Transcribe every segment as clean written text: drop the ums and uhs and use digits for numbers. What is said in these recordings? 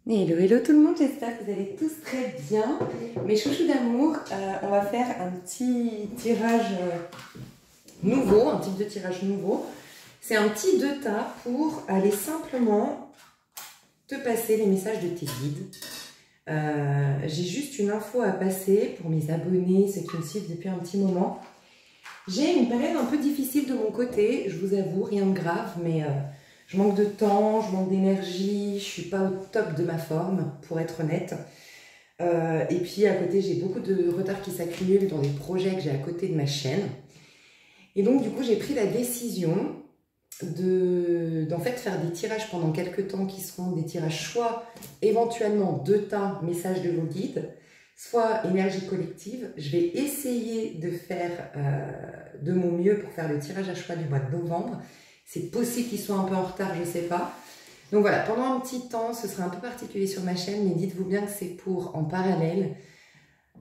Hello, hello tout le monde, j'espère que vous allez tous très bien. Mes chouchous d'amour, on va faire un petit tirage nouveau, un type de tirage nouveau. C'est un petit 2 tas pour aller simplement te passer les messages de tes guides. J'ai juste une info à passer pour mes abonnés, ceux qui me suivent depuis un petit moment. J'ai une période un peu difficile de mon côté, je vous avoue, rien de grave, mais je manque de temps, je manque d'énergie, je suis pas au top de ma forme, pour être honnête. Et puis à côté, j'ai beaucoup de retard qui s'accumule dans des projets que j'ai à côté de ma chaîne. Et donc du coup, j'ai pris la décision d'en fait faire des tirages pendant quelques temps qui seront des tirages soit éventuellement 2 tas messages de vos guides, soit énergie collective. Je vais essayer de faire de mon mieux pour faire le tirage à choix du mois de novembre. C'est possible qu'ils soient un peu en retard, je ne sais pas. Donc voilà, pendant un petit temps, ce sera un peu particulier sur ma chaîne, mais dites-vous bien que c'est pour, en parallèle,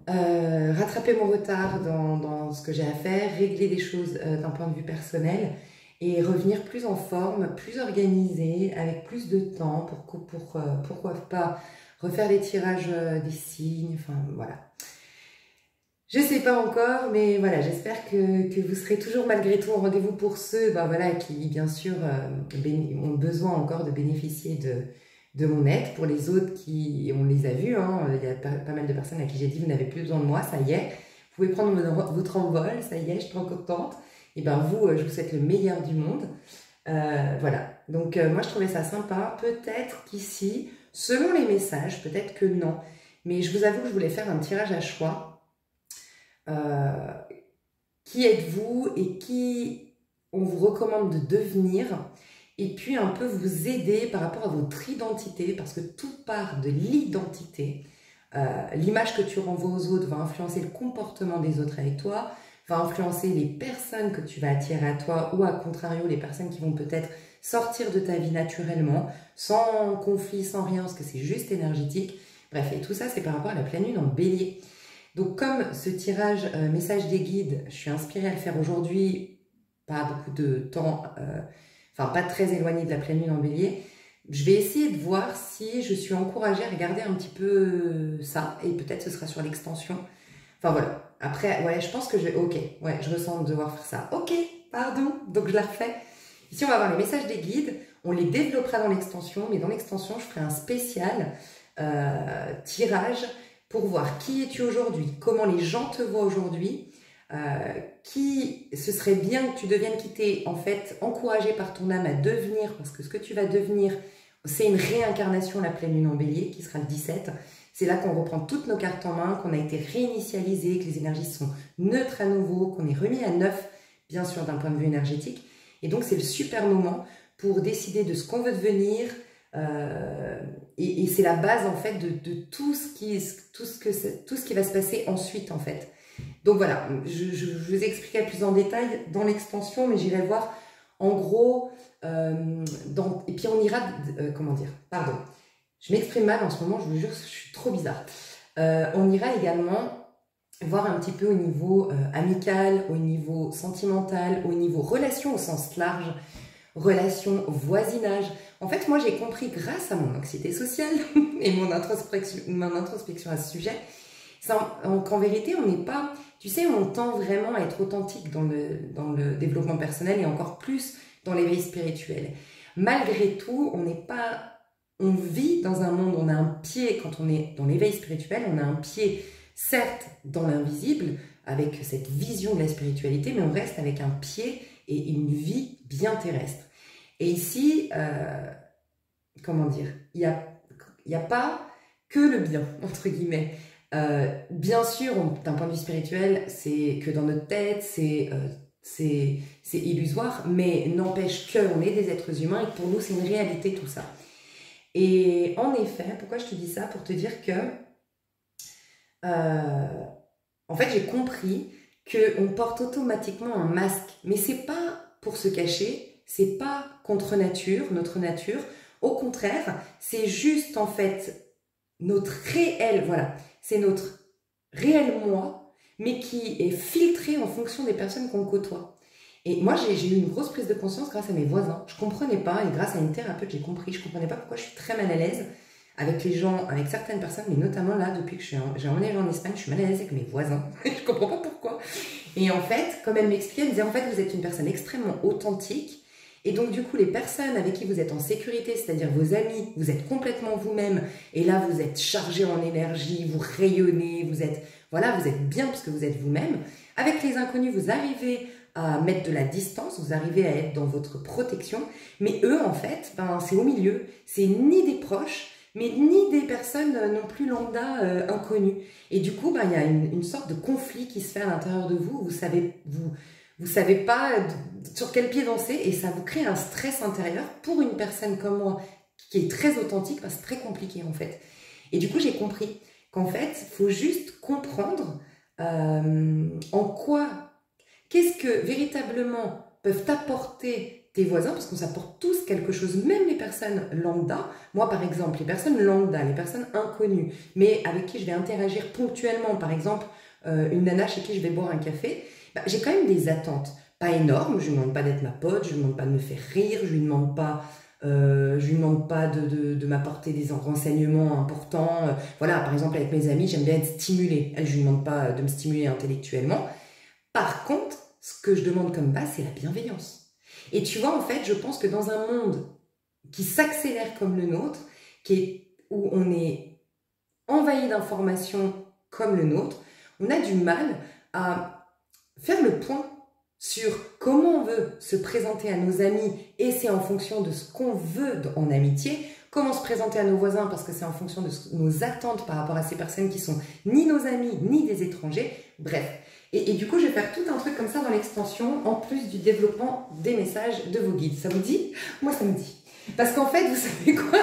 rattraper mon retard dans ce que j'ai à faire, régler des choses d'un point de vue personnel et revenir plus en forme, plus organisée, avec plus de temps pourquoi pas refaire les tirages des signes, enfin voilà. Je sais pas encore, mais voilà, j'espère que vous serez toujours malgré tout au rendez-vous pour ceux voilà, qui, bien sûr, ont besoin encore de bénéficier de mon aide. Pour les autres, on les a vus, hein, il y a pas mal de personnes à qui j'ai dit « vous n'avez plus besoin de moi, ça y est, vous pouvez prendre votre envol, ça y est, je suis trop contente ». Et bien vous, je vous souhaite le meilleur du monde. Voilà, donc moi je trouvais ça sympa. Peut-être qu'ici, selon les messages, peut-être que non, mais je vous avoue que je voulais faire un tirage à choix. Qui êtes-vous et qui on vous recommande de devenir, et puis un peu vous aider par rapport à votre identité, parce que tout part de l'identité. L'image que tu renvoies aux autres va influencer le comportement des autres avec toi, va influencer les personnes que tu vas attirer à toi, ou à contrario les personnes qui vont peut-être sortir de ta vie naturellement, sans conflit, sans rien, parce que c'est juste énergétique. Bref, et tout ça c'est par rapport à la pleine lune en bélier. Donc comme ce tirage message des guides, je suis inspirée à le faire aujourd'hui, pas beaucoup de temps, enfin pas très éloigné de la pleine lune en bélier, je vais essayer de voir si je suis encouragée à regarder un petit peu ça, et peut-être ce sera sur l'extension. Enfin voilà, après, ouais, je pense que ok, ouais, je ressens devoir faire ça. Ok, pardon, donc je la refais. Ici, on va avoir les messages des guides, on les développera dans l'extension, mais dans l'extension, je ferai un spécial tirage pour voir qui es-tu aujourd'hui, comment les gens te voient aujourd'hui, qui ce serait bien que tu deviennes, qui t'es en fait encouragé par ton âme à devenir, parce que ce que tu vas devenir, c'est une réincarnation, la pleine lune en bélier, qui sera le 17. C'est là qu'on reprend toutes nos cartes en main, qu'on a été réinitialisé, que les énergies sont neutres à nouveau, qu'on est remis à neuf, bien sûr d'un point de vue énergétique. Et donc c'est le super moment pour décider de ce qu'on veut devenir, et c'est la base en fait de tout ce qui va se passer ensuite en fait. Donc voilà, je vous expliquerai plus en détail dans l'extension, mais j'irai voir en gros, et puis on ira, comment dire, pardon, je m'exprime mal en ce moment, je vous jure, je suis trop bizarre. On ira également voir un petit peu au niveau amical, au niveau sentimental, au niveau relation au sens large, relation, voisinage. En fait, moi, j'ai compris grâce à mon anxiété sociale et mon introspection à ce sujet, qu'en vérité, on n'est pas... Tu sais, on tend vraiment à être authentique dans le développement personnel et encore plus dans l'éveil spirituel. Malgré tout, on n'est pas... On vit dans un monde, on a un pied, quand on est dans l'éveil spirituel, on a un pied, certes, dans l'invisible, avec cette vision de la spiritualité, mais on reste avec un pied et une vie bien terrestre. Et ici, comment dire, il n'y a pas que le bien, entre guillemets. Bien sûr, d'un point de vue spirituel, c'est que dans notre tête, c'est illusoire, mais n'empêche qu'on est des êtres humains et que pour nous, c'est une réalité tout ça. Et en effet, pourquoi je te dis ça? Pour te dire que, en fait, j'ai compris qu'on porte automatiquement un masque, mais c'est pas pour se cacher, c'est pas contre nature, notre nature. Au contraire, c'est juste en fait notre réel, voilà, c'est notre réel moi, mais qui est filtré en fonction des personnes qu'on côtoie. Et moi, j'ai eu une grosse prise de conscience grâce à mes voisins. Je comprenais pas, et grâce à une thérapeute, j'ai compris. Je comprenais pas pourquoi je suis très mal à l'aise avec les gens, avec certaines personnes, mais notamment là, depuis que j'ai emménagé en Espagne, je suis mal à l'aise avec mes voisins. Je comprends pas pourquoi. Et en fait, comme elle m'expliquait, elle me disait, en fait, vous êtes une personne extrêmement authentique. Et donc, du coup, les personnes avec qui vous êtes en sécurité, c'est-à-dire vos amis, vous êtes complètement vous-même. Et là, vous êtes chargé en énergie, vous rayonnez, vous êtes, voilà, vous êtes bien parce que vous êtes vous-même. Avec les inconnus, vous arrivez à mettre de la distance, vous arrivez à être dans votre protection. Mais eux, en fait, ben, c'est au milieu. C'est ni des proches, mais ni des personnes non plus lambda inconnues. Et du coup, ben, il y a une sorte de conflit qui se fait à l'intérieur de vous. Vous savez pas sur quel pied danser et ça vous crée un stress intérieur pour une personne comme moi qui est très authentique, parce que c'est très compliqué en fait. Et du coup, j'ai compris qu'en fait, il faut juste comprendre en quoi, qu'est-ce que véritablement peuvent apporter tes voisins, parce qu'on s'apporte tous quelque chose, même les personnes lambda. Moi, par exemple, les personnes lambda, les personnes inconnues, mais avec qui je vais interagir ponctuellement, par exemple, une nana chez qui je vais boire un café, bah, j'ai quand même des attentes. Pas énormes, je ne lui demande pas d'être ma pote, je ne lui demande pas de me faire rire, je ne lui demande pas, de m'apporter des renseignements importants. Voilà, par exemple, avec mes amis, j'aime bien être stimulée. Elle, je ne lui demande pas de me stimuler intellectuellement. Par contre, ce que je demande comme base, c'est la bienveillance. Et tu vois, en fait, je pense que dans un monde qui s'accélère comme le nôtre, où on est envahi d'informations comme le nôtre, on a du mal à faire le point sur comment on veut se présenter à nos amis, et c'est en fonction de ce qu'on veut en amitié, comment se présenter à nos voisins, parce que c'est en fonction de nos attentes par rapport à ces personnes qui sont ni nos amis, ni des étrangers, bref. Et du coup, je vais faire tout un truc comme ça dans l'extension, en plus du développement des messages de vos guides. Ça vous dit? Moi, ça me dit. Parce qu'en fait, vous savez quoi?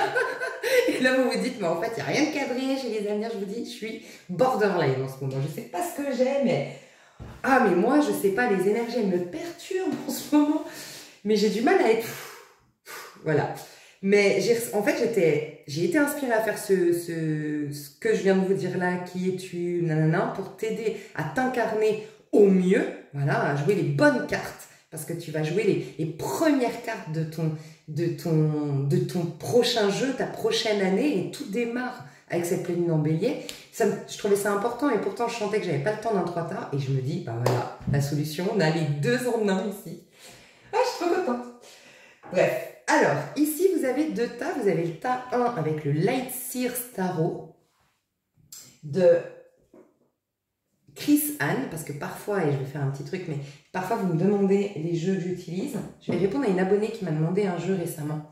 Et là, vous vous dites, mais en fait, il n'y a rien de cadré chez les Amiens. Je vous dis, je suis borderline en ce moment. Je ne sais pas ce que j'ai, mais... Ah, mais moi, je ne sais pas, les énergies, elles me perturbent en ce moment. Mais j'ai du mal à être... Voilà. Mais en fait, j'ai été inspirée à faire ce que je viens de vous dire là, qui es-tu, nanana, pour t'aider à t'incarner au mieux, voilà, à jouer les bonnes cartes, parce que tu vas jouer les premières cartes de ton prochain jeu, ta prochaine année, et tout démarre avec cette pleine lune en bélier. Je trouvais ça important, et pourtant je sentais que j'avais pas le temps d'un trois tas, et je me dis, bah voilà, la solution, on a les deux en un ici. Ah, je suis trop contente. Bref. Alors, ici, vous avez deux tas. Vous avez le tas 1 avec le Light Sears Tarot de Chris Anne, parce que parfois, et je vais faire un petit truc, mais parfois, vous me demandez les jeux que j'utilise. Je vais répondre à une abonnée qui m'a demandé un jeu récemment.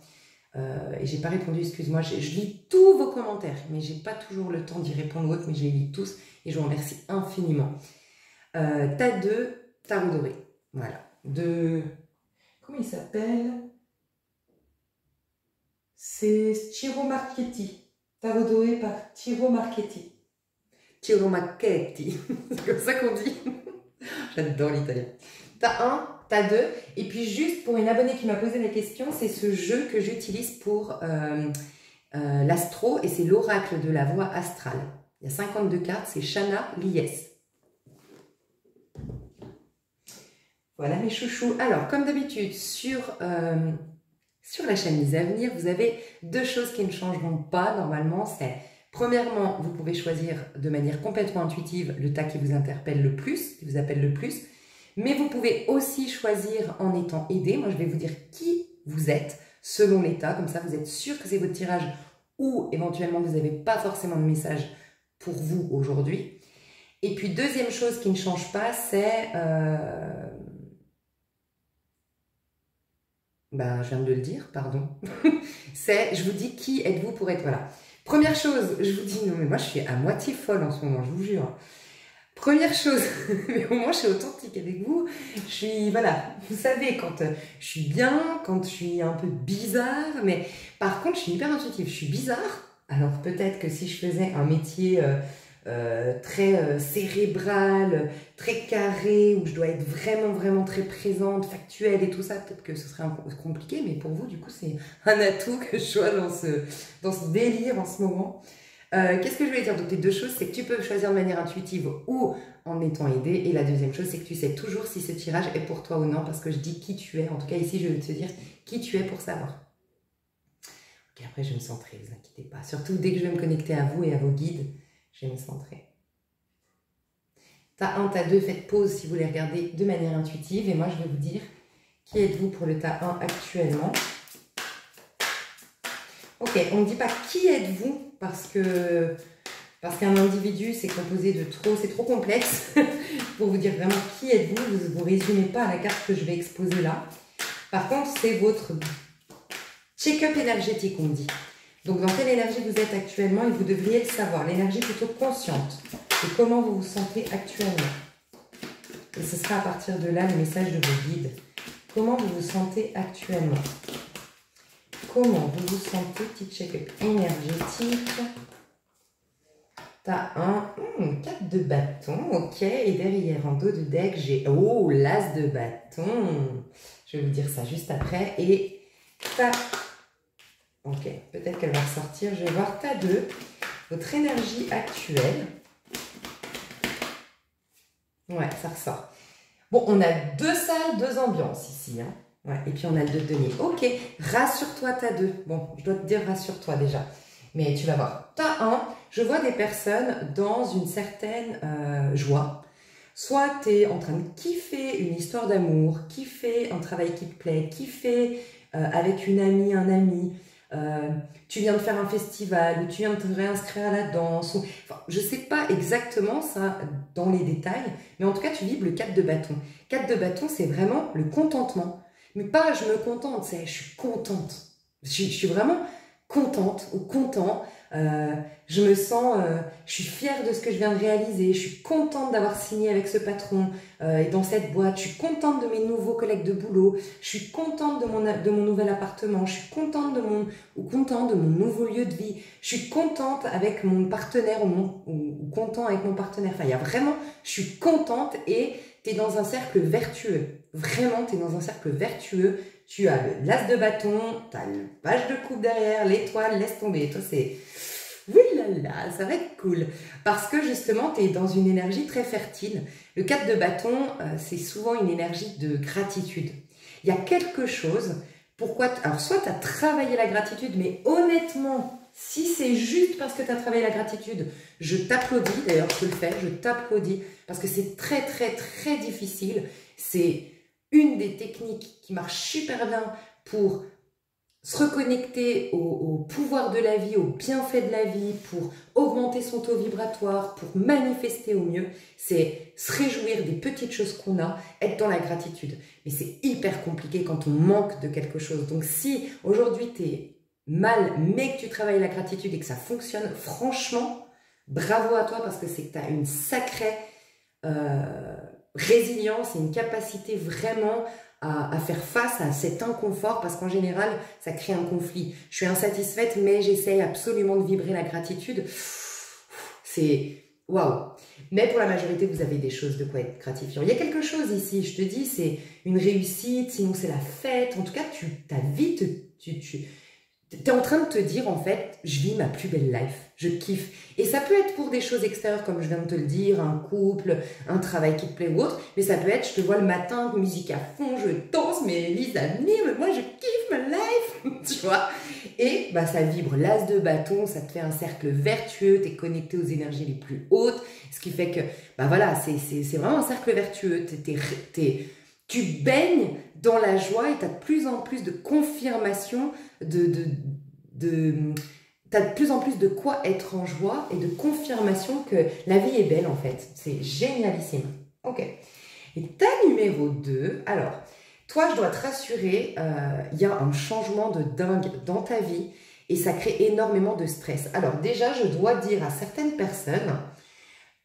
Et j'ai pas répondu, excuse-moi. Je lis tous vos commentaires, mais j'ai pas toujours le temps d'y répondre ou autre, mais je les lis tous et je vous remercie infiniment. Tas 2, Tarot doré. Voilà. Comment il s'appelle? C'est Ciro Marchetti. Tarot doré par Ciro Marchetti. Ciro Marchetti. C'est comme ça qu'on dit. J'adore l'italien. T'as 1, t'as 2. Et puis juste pour une abonnée qui m'a posé la question, c'est ce jeu que j'utilise pour l'astro, et c'est l'oracle de la voix astrale. Il y a 52 cartes, c'est Shana Lies. Voilà mes chouchous. Alors, comme d'habitude, sur la chaîne à venir, vous avez deux choses qui ne changeront pas normalement. C'est, premièrement, vous pouvez choisir de manière complètement intuitive le tas qui vous interpelle le plus, qui vous appelle le plus. Mais vous pouvez aussi choisir en étant aidé. Moi, je vais vous dire qui vous êtes selon l'état. Comme ça, vous êtes sûr que c'est votre tirage, ou éventuellement, vous n'avez pas forcément de message pour vous aujourd'hui. Et puis, deuxième chose qui ne change pas, c'est... je viens de le dire, pardon. C'est, je vous dis qui êtes-vous pour être... Voilà. Première chose, je vous dis, non mais moi je suis à moitié folle en ce moment, je vous jure. Première chose, mais au moins je suis authentique avec vous. Je suis, voilà, vous savez, quand je suis bien, quand je suis un peu bizarre, mais par contre je suis hyper intuitive, je suis bizarre. Alors peut-être que si je faisais un métier... très cérébrale, très carrée, où je dois être vraiment très présente, factuelle et tout ça, peut-être que ce serait un peu compliqué, mais pour vous, du coup, c'est un atout que je sois dans ce délire en ce moment. Qu'est-ce que je voulais dire? Donc les deux choses, c'est que tu peux choisir de manière intuitive ou en étant aidé, et la deuxième chose, c'est que tu sais toujours si ce tirage est pour toi ou non, parce que je dis qui tu es. En tout cas, ici, je vais te dire qui tu es pour savoir. Ok, Puis après, je vais me centrer, ne vous inquiétez pas. Surtout dès que je vais me connecter à vous et à vos guides, je vais me centrer. Tas 1, tas 2, faites pause si vous les regardez de manière intuitive. Et moi, je vais vous dire qui êtes-vous pour le tas 1 actuellement. Ok, on ne dit pas qui êtes-vous parce qu'un individu, c'est composé de trop, c'est trop complexe pour vous dire vraiment qui êtes-vous. Vous ne vous résumez pas à la carte que je vais exposer là. Par contre, c'est votre check-up énergétique, on dit. Donc, dans quelle énergie vous êtes actuellement et vous devriez le savoir. L'énergie plutôt consciente. Et comment vous vous sentez actuellement. Et ce sera à partir de là le message de vos guides. Comment vous vous sentez actuellement. Comment vous vous sentez, petit check-up énergétique. T'as un 4 de bâton, ok. Et derrière, en dos de deck, j'ai l'as de bâton. Je vais vous dire ça juste après. Et t'as... Ok, peut-être qu'elle va ressortir. Je vais voir t'as 2. Votre énergie actuelle. Ouais, ça ressort. Bon, on a 2 salles, 2 ambiances ici. Hein. Ouais, et puis on a le 2 de denier. Ok, rassure-toi, t'as 2. Bon, je dois te dire rassure-toi déjà. Mais tu vas voir. T'as 1, je vois des personnes dans une certaine joie. Soit tu es en train de kiffer une histoire d'amour, kiffer un travail qui te plaît, kiffer avec une amie, un ami. Tu viens de faire un festival ou tu viens de te réinscrire à la danse. Enfin, je ne sais pas exactement ça dans les détails, mais en tout cas, tu vibres le 4 de bâton. 4 de bâton, c'est vraiment le contentement. Mais pas je me contente, c'est je suis contente. Je suis vraiment contente ou content. Je me sens, je suis fière de ce que je viens de réaliser. Je suis contente d'avoir signé avec ce patron et dans cette boîte. Je suis contente de mes nouveaux collègues de boulot. Je suis contente de mon nouvel appartement. Je suis contente content de mon nouveau lieu de vie. Je suis contente avec mon partenaire ou content avec mon partenaire. Enfin, il y a vraiment, je suis contente et tu es dans un cercle vertueux. Vraiment, tu es dans un cercle vertueux. Tu as l'as de bâton, tu as le page de coupe derrière, l'étoile, laisse tomber. Toi, c'est... Oui là là, ça va être cool. Parce que justement, tu es dans une énergie très fertile. Le 4 de bâton, c'est souvent une énergie de gratitude. Il y a quelque chose, alors soit tu as travaillé la gratitude, mais honnêtement, si c'est juste parce que tu as travaillé la gratitude, je t'applaudis, d'ailleurs je peux le faire, je t'applaudis, parce que c'est très très très difficile. C'est une des techniques qui marche super bien pour se reconnecter au pouvoir de la vie, au bienfait de la vie, pour augmenter son taux vibratoire, pour manifester au mieux, c'est se réjouir des petites choses qu'on a, être dans la gratitude. Mais c'est hyper compliqué quand on manque de quelque chose. Donc si aujourd'hui tu es mal, mais que tu travailles la gratitude et que ça fonctionne, franchement, bravo à toi parce que c'est que tu as une sacrée résilience et une capacité vraiment à faire face à cet inconfort parce qu'en général, ça crée un conflit. Je suis insatisfaite, mais j'essaye absolument de vibrer la gratitude. C'est waouh! Mais pour la majorité, vous avez des choses de quoi être gratifiant. Il y a quelque chose ici, je te dis, c'est une réussite, sinon c'est la fête. En tout cas, ta vie, tu es en train de te dire, en fait, je vis ma plus belle life, je kiffe. Et ça peut être pour des choses extérieures, comme je viens de te le dire, un couple, un travail qui te plaît ou autre, mais ça peut être, je te vois le matin, musique à fond, je danse, mais Lisa, mais moi je kiffe ma life, tu vois. Et bah, ça vibre l'as de bâton, ça te fait un cercle vertueux, tu es connecté aux énergies les plus hautes, ce qui fait que, bah voilà, c'est vraiment un cercle vertueux, tu baignes dans la joie et tu as de plus en plus de confirmation, tu as de plus en plus de quoi être en joie et de confirmation que la vie est belle en fait. C'est génialissime. Ok. Et ta numéro 2, alors, toi je dois te rassurer, il y a un changement de dingue dans ta vie et ça crée énormément de stress. Alors déjà, je dois dire à certaines personnes,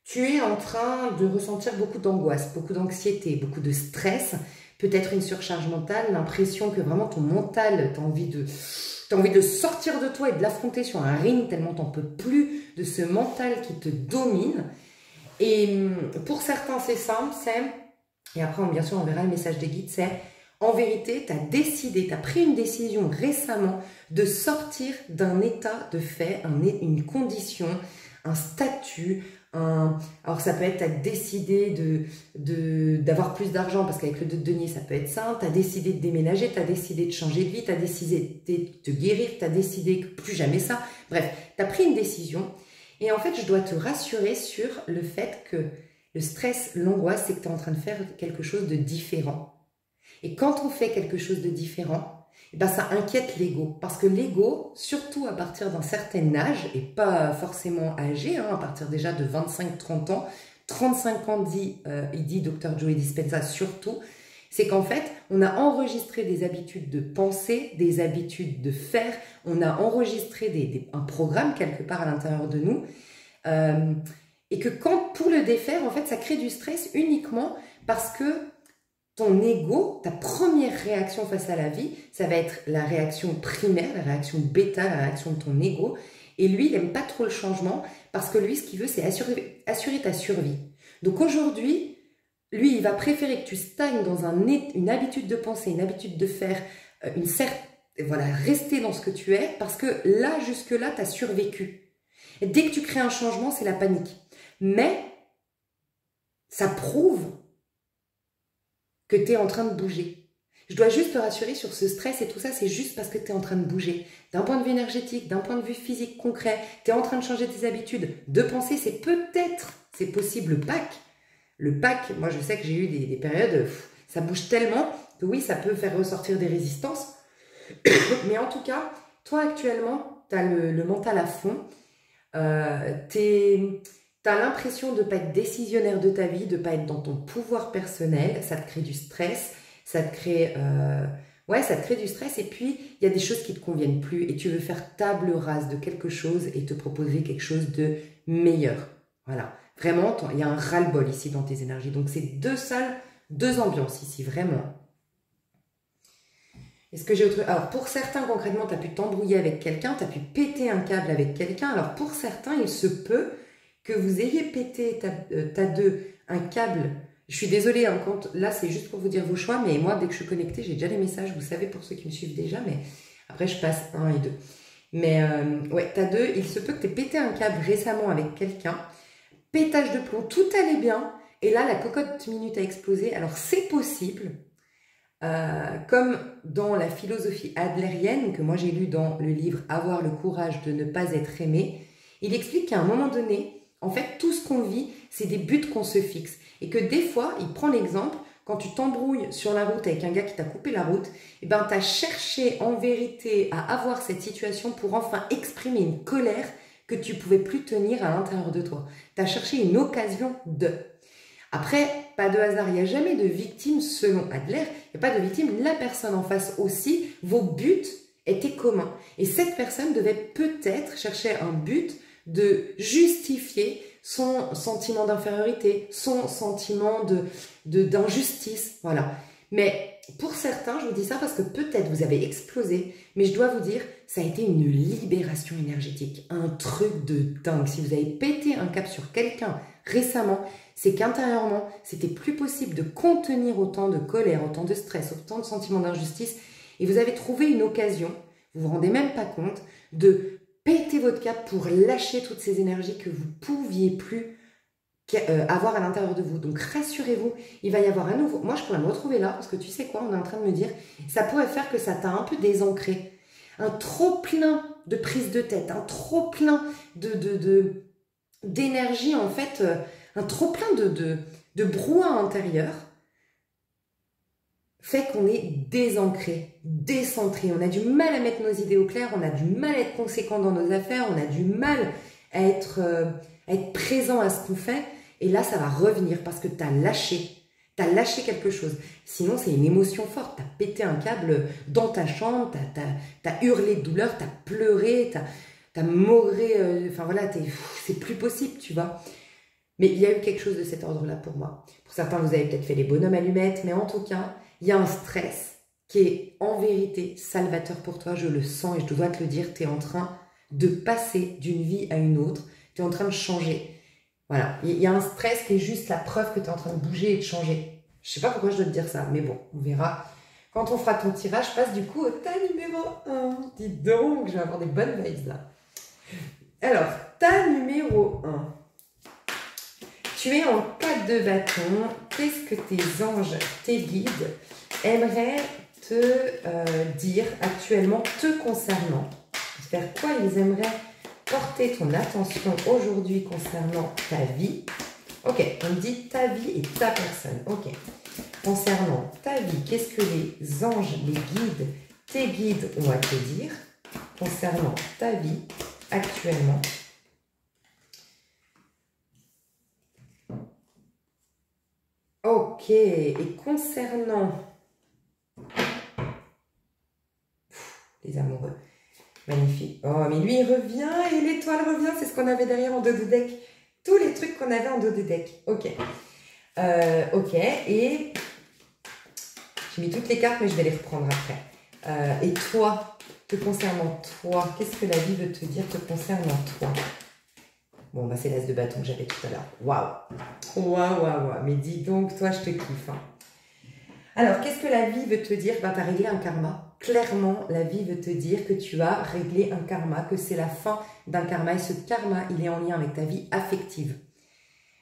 tu es en train de ressentir beaucoup d'angoisse, beaucoup d'anxiété, beaucoup de stress, peut-être une surcharge mentale, l'impression que vraiment ton mental, tu as envie de sortir de toi et de l'affronter sur un ring tellement tu n'en peux plus de ce mental qui te domine. Et pour certains, c'est simple, et après, bien sûr, on verra le message des guides, c'est en vérité, tu as décidé, tu as pris une décision récemment de sortir d'un état de fait, une condition, un statut, alors ça peut être, tu as décidé d'avoir plus d'argent, parce qu'avec le 2 de denier, ça peut être ça, tu as décidé de déménager, tu as décidé de changer de vie, tu as décidé de te guérir, tu as décidé que plus jamais ça. Bref, tu as pris une décision. Et en fait, je dois te rassurer sur le fait que le stress, l'angoisse, c'est que tu es en train de faire quelque chose de différent. Et quand on fait quelque chose de différent, eh ben ça inquiète l'ego. Parce que l'ego, surtout à partir d'un certain âge, et pas forcément âgé, hein, à partir déjà de 25-30 ans, 35 ans il dit Dr. Joe Dispenza surtout, c'est qu'en fait, on a enregistré des habitudes de penser, des habitudes de faire, on a enregistré un programme quelque part à l'intérieur de nous, et que pour le défaire, en fait, ça crée du stress uniquement parce que ton ego, ta première réaction face à la vie, ça va être la réaction primaire, la réaction bêta, la réaction de ton ego. Et lui, il n'aime pas trop le changement parce que lui, ce qu'il veut, c'est assurer ta survie. Donc aujourd'hui, lui, il va préférer que tu stagnes dans une habitude de penser, une habitude de faire, voilà, rester dans ce que tu es, parce que là, jusque-là, tu as survécu. Et dès que tu crées un changement, c'est la panique. Mais ça prouve que tu es en train de bouger. Je dois juste te rassurer sur ce stress et tout ça, c'est juste parce que tu es en train de bouger. D'un point de vue énergétique, d'un point de vue physique concret, tu es en train de changer tes habitudes. De penser, c'est possible le pack. Le pack, moi je sais que j'ai eu des périodes, ça bouge tellement que oui, ça peut faire ressortir des résistances. Mais en tout cas, toi actuellement, tu as le mental à fond. Tu as l'impression de ne pas être décisionnaire de ta vie, de ne pas être dans ton pouvoir personnel, ça te crée du stress, ça te crée du stress et puis il y a des choses qui ne te conviennent plus et tu veux faire table rase de quelque chose et te proposer quelque chose de meilleur. Voilà, vraiment, il y a un ras-le-bol ici dans tes énergies. Donc c'est deux salles, deux ambiances ici, vraiment. Est-ce que j'ai autre... Alors pour certains, concrètement, tu as pu t'embrouiller avec quelqu'un, tu as pu péter un câble avec quelqu'un. Alors pour certains, il se peut que vous ayez pété un câble. Je suis désolée, hein, là c'est juste pour vous dire vos choix, mais moi dès que je suis connectée, j'ai déjà les messages, vous savez pour ceux qui me suivent déjà, mais après je passe 1 et 2. Mais ouais, t'as 2, il se peut que tu aies pété un câble récemment avec quelqu'un, pétage de plomb, tout allait bien, et là la cocotte minute a explosé. Alors c'est possible, comme dans la philosophie adlérienne, que moi j'ai lu dans le livre « Avoir le courage de ne pas être aimé », il explique qu'à un moment donné, en fait, tout ce qu'on vit, c'est des buts qu'on se fixe. Et que des fois, il prend l'exemple, quand tu t'embrouilles sur la route avec un gars qui t'a coupé la route, eh ben, tu as cherché en vérité à avoir cette situation pour enfin exprimer une colère que tu ne pouvais plus tenir à l'intérieur de toi. Tu as cherché une occasion de. Après, pas de hasard, il n'y a jamais de victime selon Adler, il n'y a pas de victime, la personne en face aussi, vos buts étaient communs. Et cette personne devait peut-être chercher un but de justifier son sentiment d'infériorité, son sentiment d'injustice, voilà. Mais pour certains, je vous dis ça parce que peut-être vous avez explosé, mais je dois vous dire, ça a été une libération énergétique, un truc de dingue. Si vous avez pété un cap sur quelqu'un récemment, c'est qu'intérieurement, c'était plus possible de contenir autant de colère, autant de stress, autant de sentiments d'injustice, et vous avez trouvé une occasion, vous vous rendez même pas compte, de péter votre cap pour lâcher toutes ces énergies que vous ne pouviez plus avoir à l'intérieur de vous. Donc rassurez-vous, il va y avoir un nouveau... Moi, je pourrais me retrouver là, parce que tu sais quoi, on est en train de me dire, ça pourrait faire que ça t'a un peu désancré. Un trop plein de prise de tête, un trop plein d'énergie, en fait, un trop plein de brouhaha intérieur, fait qu'on est désancré, décentré. On a du mal à mettre nos idées au clair, on a du mal à être conséquent dans nos affaires, on a du mal à être présent à ce qu'on fait. Et là, ça va revenir parce que tu as lâché. Tu as lâché quelque chose. Sinon, c'est une émotion forte. Tu as pété un câble dans ta chambre, tu as hurlé de douleur, tu as pleuré, tu as maugréé. Enfin voilà, c'est plus possible, tu vois. Mais il y a eu quelque chose de cet ordre-là pour moi. Pour certains, vous avez peut-être fait les bonhommes allumettes, mais en tout cas, il y a un stress qui est en vérité salvateur pour toi. Je le sens et je dois te le dire. Tu es en train de passer d'une vie à une autre. Tu es en train de changer. Voilà. Il y a un stress qui est juste la preuve que tu es en train de bouger et de changer. Je sais pas pourquoi je dois te dire ça, mais bon, on verra. Quand on fera ton tirage, passe du coup au tas numéro 1. Dis donc, je vais avoir des bonnes vibes là. Alors, ta numéro 1. Tu es en 4 de bâton. Qu'est-ce que tes anges, tes guides aimeraient te dire actuellement te concernant? Vers quoi ils aimeraient porter ton attention aujourd'hui concernant ta vie? Ok, on me dit ta vie et ta personne. Ok. Concernant ta vie, qu'est-ce que les anges, les guides, tes guides ont à te dire concernant ta vie actuellement? Ok, et concernant les amoureux, magnifique. Oh, mais lui, il revient et l'étoile revient. C'est ce qu'on avait derrière en dos de deck. Tous les trucs qu'on avait en dos de deck. Ok. Ok. Et j'ai mis toutes les cartes, mais je vais les reprendre après. Et toi, te concernant toi, qu'est-ce que la vie veut te dire te concernant toi? Bon, bah c'est l'as de bâton que j'avais tout à l'heure. Waouh. Waouh, waouh, waouh. Mais dis donc, toi, je te kiffe. Hein. Alors, qu'est-ce que la vie veut te dire? Bah, tu as réglé un karma. Clairement, la vie veut te dire que tu as réglé un karma, que c'est la fin d'un karma. Et ce karma, il est en lien avec ta vie affective.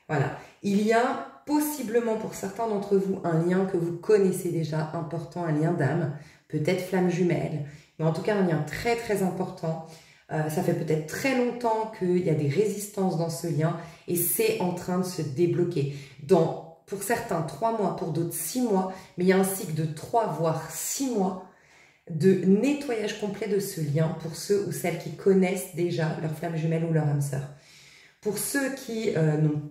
Voilà. Il y a possiblement pour certains d'entre vous un lien que vous connaissez déjà, important, un lien d'âme, peut-être flamme jumelle, mais en tout cas un lien très très important. Ça fait peut-être très longtemps qu'il y a des résistances dans ce lien et c'est en train de se débloquer. Pour certains 3 mois, pour d'autres 6 mois, mais il y a un cycle de 3 voire 6 mois de nettoyage complet de ce lien pour ceux ou celles qui connaissent déjà leur flamme jumelle ou leur âme sœur. Pour ceux qui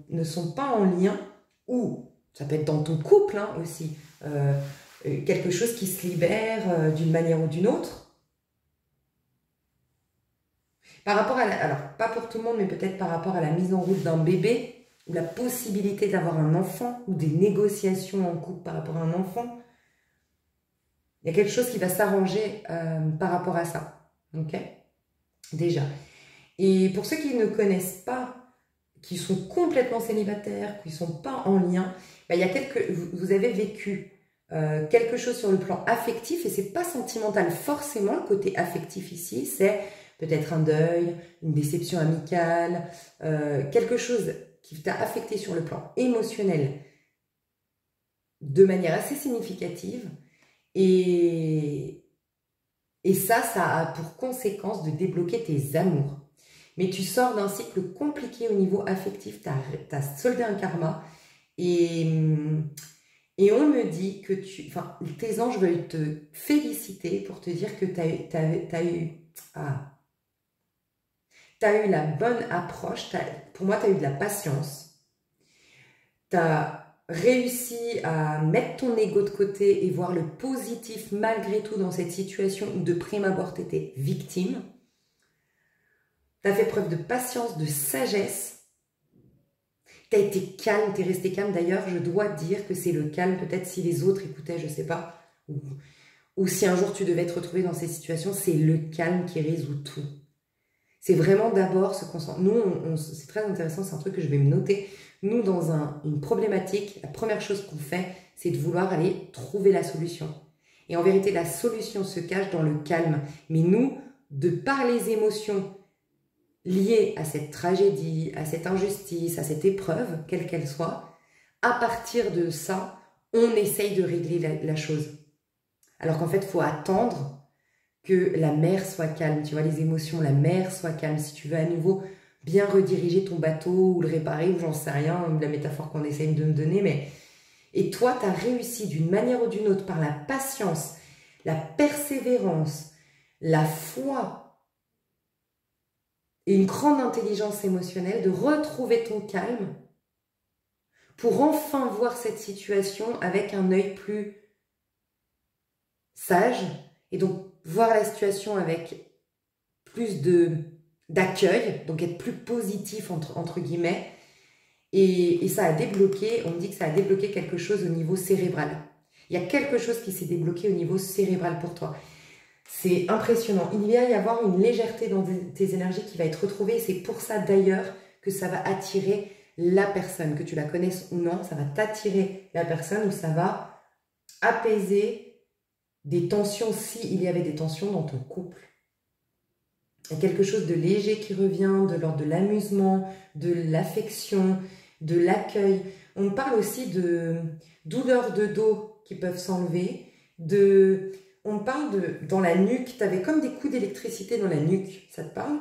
ne sont pas en lien, ou ça peut être dans ton couple hein, aussi, quelque chose qui se libère d'une manière ou d'une autre. Par rapport à alors, pas pour tout le monde, mais peut-être par rapport à la mise en route d'un bébé, ou la possibilité d'avoir un enfant, ou des négociations en couple par rapport à un enfant. Il y a quelque chose qui va s'arranger par rapport à ça. Ok? Déjà. Et pour ceux qui ne connaissent pas, qui sont complètement célibataires, qui ne sont pas en lien, bah, il y a vous avez vécu quelque chose sur le plan affectif, et c'est pas sentimental forcément, le côté affectif ici, c'est peut-être un deuil, une déception amicale, quelque chose qui t'a affecté sur le plan émotionnel de manière assez significative, et ça a pour conséquence de débloquer tes amours. Mais tu sors d'un cycle compliqué au niveau affectif, tu as soldé un karma, et on me dit que tes anges veulent te féliciter pour te dire que tu as eu la bonne approche, pour moi tu as eu de la patience, tu as réussi à mettre ton ego de côté et voir le positif malgré tout dans cette situation où de prime abord tu étais victime. Tu as fait preuve de patience, de sagesse. Tu as été calme, tu es resté calme. D'ailleurs, je dois dire que c'est le calme, peut-être si les autres écoutaient, je ne sais pas, ou si un jour tu devais te retrouver dans ces situations, c'est le calme qui résout tout. C'est vraiment d'abord se concentrer. Nous, c'est très intéressant, c'est un truc que je vais me noter. Nous, dans une problématique, la première chose qu'on fait, c'est de vouloir aller trouver la solution. Et en vérité, la solution se cache dans le calme. Mais nous, de par les émotions liées à cette tragédie, à cette injustice, à cette épreuve, quelle qu'elle soit, à partir de ça, on essaye de régler la chose. Alors qu'en fait, il faut attendre que la mer soit calme, tu vois, les émotions, la mer soit calme. Si tu veux à nouveau bien rediriger ton bateau ou le réparer, ou j'en sais rien, la métaphore qu'on essaye de me donner, mais... Et toi, tu as réussi d'une manière ou d'une autre par la patience, la persévérance, la foi et une grande intelligence émotionnelle de retrouver ton calme pour enfin voir cette situation avec un œil plus sage et donc voir la situation avec plus d'accueil, donc être plus positif entre guillemets. Et ça a débloqué, on me dit que ça a débloqué quelque chose au niveau cérébral. Il y a quelque chose qui s'est débloqué au niveau cérébral pour toi. C'est impressionnant. Il va y avoir une légèreté dans tes énergies qui va être retrouvée. C'est pour ça d'ailleurs que ça va attirer la personne, que tu la connaisses ou non, ça va t'attirer la personne ou ça va apaiser des tensions s'il y avait des tensions dans ton couple. Il y a quelque chose de léger qui revient, de l'ordre de l'amusement, de l'affection, de l'accueil. On parle aussi de douleurs de dos qui peuvent s'enlever. On parle dans la nuque, tu avais comme des coups d'électricité dans la nuque, ça te parle?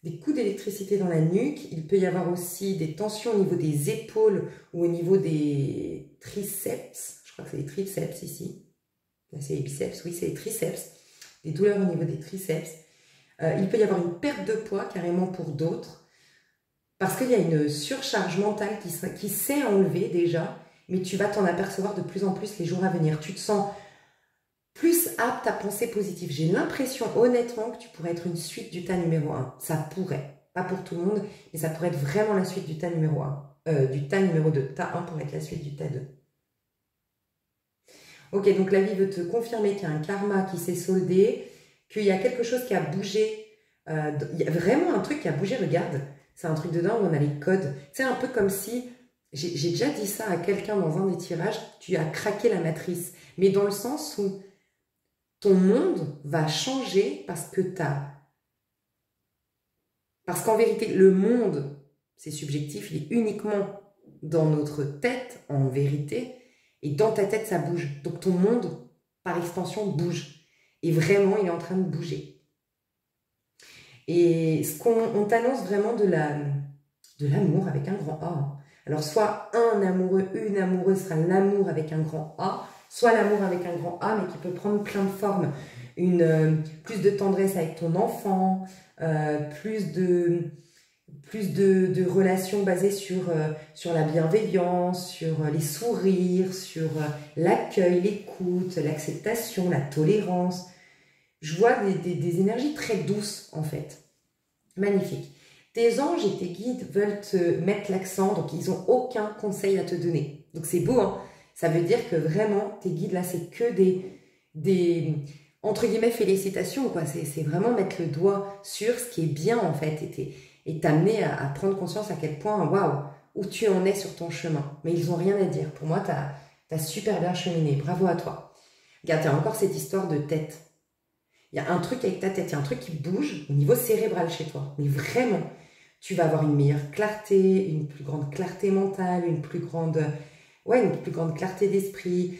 Des coups d'électricité dans la nuque. Il peut y avoir aussi des tensions au niveau des épaules ou au niveau des triceps. Je crois que c'est les triceps ici. Là, c'est les biceps. Oui, c'est les triceps. Des douleurs au niveau des triceps. Il peut y avoir une perte de poids carrément pour d'autres. Parce qu'il y a une surcharge mentale qui s'est enlevée déjà. Mais tu vas t'en apercevoir de plus en plus les jours à venir. Tu te sens plus apte à penser positif. J'ai l'impression honnêtement que tu pourrais être une suite du tas numéro 1. Ça pourrait. Pas pour tout le monde, mais ça pourrait être vraiment la suite du tas numéro 1. Du tas numéro 2. Tas 1 pourrait être la suite du tas 2. Ok, donc la vie veut te confirmer qu'il y a un karma qui s'est soldé, qu'il y a quelque chose qui a bougé. Il y a vraiment un truc qui a bougé, regarde. C'est un truc dedans où on a les codes. C'est un peu comme si, j'ai déjà dit ça à quelqu'un dans un des tirages, tu as craqué la matrice. Mais dans le sens où ton monde va changer parce qu'en vérité, le monde, c'est subjectif, il est uniquement dans notre tête, en vérité, et dans ta tête, ça bouge. Donc ton monde, par extension, bouge. Et vraiment, il est en train de bouger. Et on t'annonce vraiment de l'amour avec un grand A. Alors, soit un amoureux, une amoureuse sera l'amour avec un grand A, soit l'amour avec un grand A, mais qui peut prendre plein de formes. Plus de tendresse avec ton enfant, plus de relations basées sur la bienveillance, sur les sourires, sur l'accueil, l'écoute, l'acceptation, la tolérance. Je vois des énergies très douces, en fait. Magnifique. Tes anges et tes guides veulent te mettre l'accent, donc ils n'ont aucun conseil à te donner. Donc c'est beau, hein? Ça veut dire que vraiment, tes guides là, c'est que des entre guillemets, félicitations, quoi. C'est vraiment mettre le doigt sur ce qui est bien, en fait, et t'amener à prendre conscience à quel point, waouh, où tu en es sur ton chemin. Mais ils n'ont rien à dire. Pour moi, t'as super bien cheminé. Bravo à toi. Regarde, il y a encore cette histoire de tête. Il y a un truc avec ta tête, il y a un truc qui bouge au niveau cérébral chez toi. Mais vraiment, tu vas avoir une meilleure clarté, une plus grande clarté mentale, une plus grande clarté d'esprit.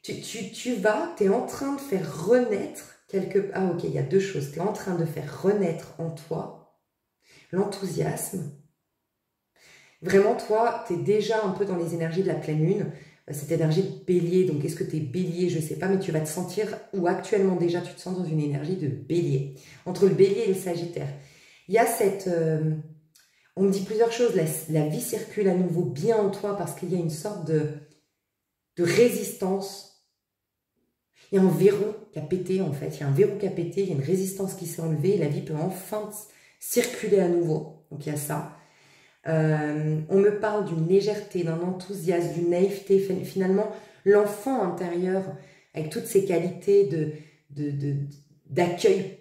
Tu es en train de faire renaître Ah ok, il y a deux choses. Tu es en train de faire renaître en toi l'enthousiasme. Vraiment, toi, tu es déjà un peu dans les énergies de la pleine lune. Cette énergie de bélier, donc est-ce que tu es bélier, je ne sais pas, mais tu vas te sentir, ou actuellement déjà tu te sens dans une énergie de bélier, entre le bélier et le sagittaire. Il y a on me dit plusieurs choses, la vie circule à nouveau bien en toi parce qu'il y a une sorte de résistance. Il y a un verrou qui a pété en fait, il y a un verrou qui a pété, il y a une résistance qui s'est enlevée et la vie peut enfin circuler à nouveau, donc il y a ça. On me parle d'une légèreté, d'un enthousiasme, d'une naïveté. Finalement, l'enfant intérieur, avec toutes ses qualités d'accueil,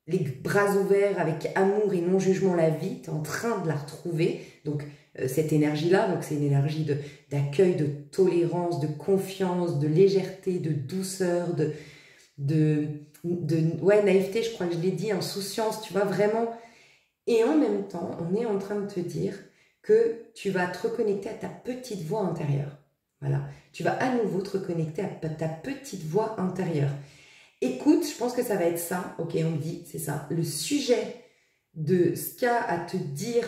les bras ouverts, avec amour et non-jugement la vie, tu es en train de la retrouver. Donc, cette énergie-là, donc c'est une énergie d'accueil, de tolérance, de confiance, de légèreté, de douceur, naïveté, je crois que je l'ai dit, insouciance, tu vois, vraiment. Et en même temps, on est en train de te dire que tu vas te reconnecter à ta petite voix intérieure. Voilà. Tu vas à nouveau te reconnecter à ta petite voix intérieure. Écoute, je pense que ça va être ça. Ok, on me dit, c'est ça. Le sujet de ce qu'a à te dire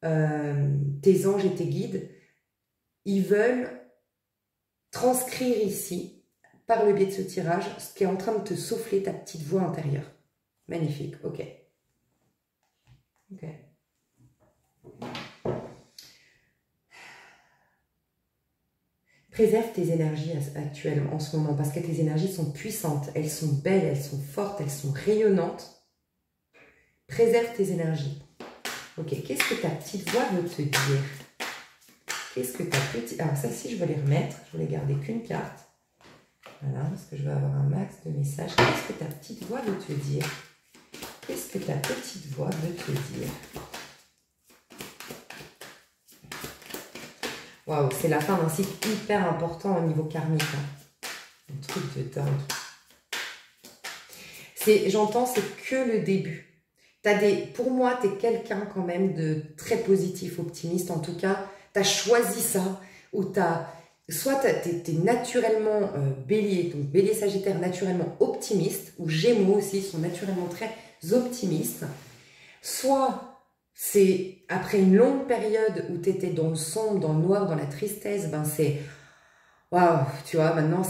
tes anges et tes guides, ils veulent transcrire ici, par le biais de ce tirage, ce qui est en train de te souffler ta petite voix intérieure. Magnifique, ok. Ok. Préserve tes énergies actuelles en ce moment parce que tes énergies sont puissantes, elles sont belles, elles sont fortes, elles sont rayonnantes. Préserve tes énergies. Ok, qu'est-ce que ta petite voix veut te dire? Qu'est-ce que ta petite... Alors ça, si je vais les remettre, je voulais garder qu'une carte. Voilà, parce que je vais avoir un max de messages. Qu'est-ce que ta petite voix veut te dire? Qu'est-ce que ta petite voix veut te dire? Waouh, c'est la fin d'un cycle hyper important au niveau karmique. Hein. Un truc de dingue. j'entends, c'est que le début. Pour moi, tu es quelqu'un quand même de très positif, optimiste. En tout cas, tu as choisi ça. Ou soit tu es naturellement bélier, donc bélier sagittaire naturellement optimiste, ou gémeaux aussi sont naturellement très optimistes. Soit c'est après une longue période où tu étais dans le sombre, dans le noir, dans la tristesse, ben c'est waouh, tu vois, maintenant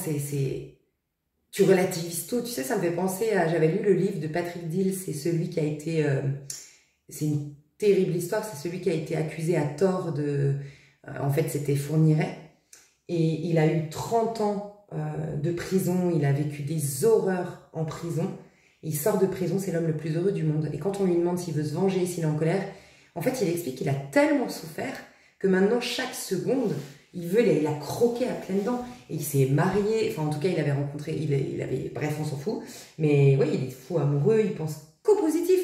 tu relativises tout. Tu sais, ça me fait penser à... J'avais lu le livre de Patrick Deal, c'est celui qui a été... c'est une terrible histoire, c'est celui qui a été accusé à tort de... en fait, c'était Fourniret. Et il a eu 30 ans de prison, il a vécu des horreurs en prison. Il sort de prison, c'est l'homme le plus heureux du monde. Et quand on lui demande s'il veut se venger, s'il est en colère, en fait, il explique qu'il a tellement souffert que maintenant, chaque seconde, il a croqué à pleines dents. Et il s'est marié, enfin en tout cas, il avait rencontré, il avait, bref, on s'en fout. Mais oui, il est fou amoureux, il pense qu'au positif.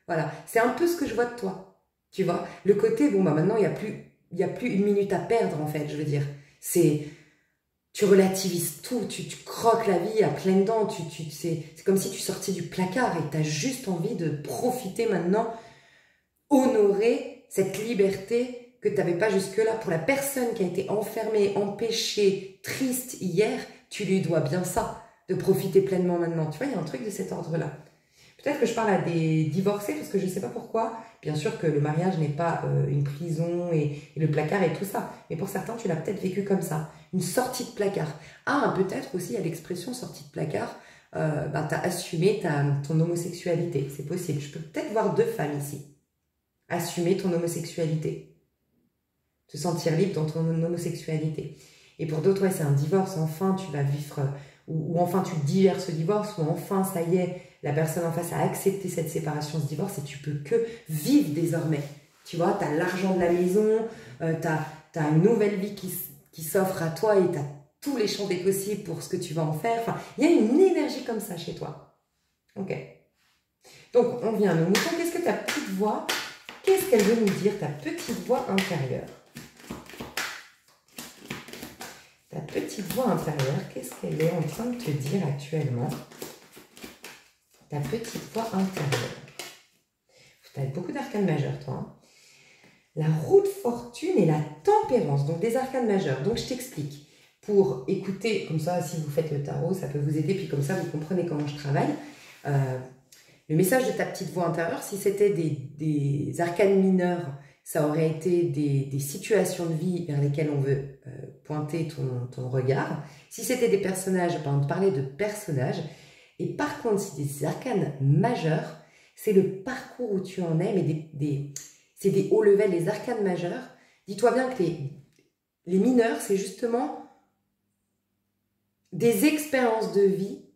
Voilà, c'est un peu ce que je vois de toi. Tu vois, le côté, bon, bah maintenant, il y a plus une minute à perdre, en fait, je veux dire. Tu relativises tout, tu croques la vie à pleines dents, c'est comme si tu sortais du placard et tu as juste envie de profiter maintenant, honorer cette liberté que tu n'avais pas jusque-là. Pour la personne qui a été enfermée, empêchée, triste hier, tu lui dois bien ça, de profiter pleinement maintenant. Tu vois, il y a un truc de cet ordre-là. Peut-être que je parle à des divorcés parce que je ne sais pas pourquoi. Bien sûr que le mariage n'est pas une prison et le placard et tout ça. Mais pour certains, tu l'as peut-être vécu comme ça. Une sortie de placard. Ah, peut-être aussi à l'expression sortie de placard, tu as assumé ton homosexualité. C'est possible. Je peux peut-être voir deux femmes ici. Assumer ton homosexualité. Te sentir libre dans ton homosexualité. Et pour d'autres, ouais, c'est un divorce. Enfin, tu vas vivre... ou enfin, tu digères ce divorce. Ou enfin, ça y est, la personne en face a accepté cette séparation, ce divorce, et tu peux que vivre désormais. Tu vois, tu as l'argent de la maison, tu as une nouvelle vie qui s'offre à toi et tu as tous les champs des possibles pour ce que tu vas en faire. Enfin, il y a une énergie comme ça chez toi. Ok. Donc, on vient à nos moutons. Qu'est-ce que ta petite voix, qu'est-ce qu'elle veut nous dire, ta petite voix intérieure? Ta petite voix intérieure, qu'est-ce qu'elle est en train de te dire actuellement? Ta petite voix intérieure. Tu as beaucoup d'arcanes majeures, toi. Hein. La roue de fortune et la tempérance, donc des arcanes majeures. Donc, je t'explique. Pour écouter, comme ça, si vous faites le tarot, ça peut vous aider, puis comme ça, vous comprenez comment je travaille. Le message de ta petite voix intérieure, si c'était des arcanes mineures, ça aurait été des situations de vie vers lesquelles on veut pointer ton regard. Si c'était des personnages, on parlait de personnages. Et par contre, si des arcanes majeures, c'est le parcours où tu en es, mais c'est des hauts levels, les arcanes majeures. Dis-toi bien que les mineurs, c'est justement des expériences de vie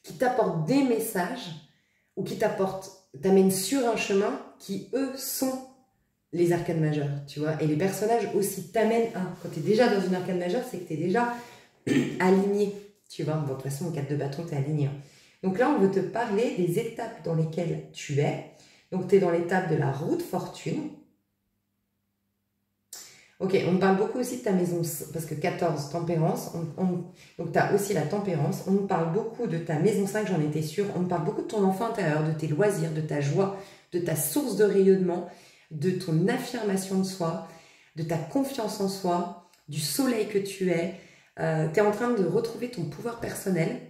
qui t'apportent des messages ou qui t'amènent sur un chemin qui, eux, sont les arcanes majeures, tu vois. Et les personnages aussi t'amènent quand tu es déjà dans une arcane majeure, c'est que tu es déjà aligné, tu vois. Bon, de toute façon, au 4 de bâton, tu es aligné. Donc là, on veut te parler des étapes dans lesquelles tu es. Donc, tu es dans l'étape de la roue de fortune. Ok, on me parle beaucoup aussi de ta maison, parce que 14, tempérance. Donc, tu as aussi la tempérance. On me parle beaucoup de ta maison 5, j'en étais sûre. On me parle beaucoup de ton enfant intérieur, de tes loisirs, de ta joie, de ta source de rayonnement, de ton affirmation de soi, de ta confiance en soi, du soleil que tu es. Tu es en train de retrouver ton pouvoir personnel.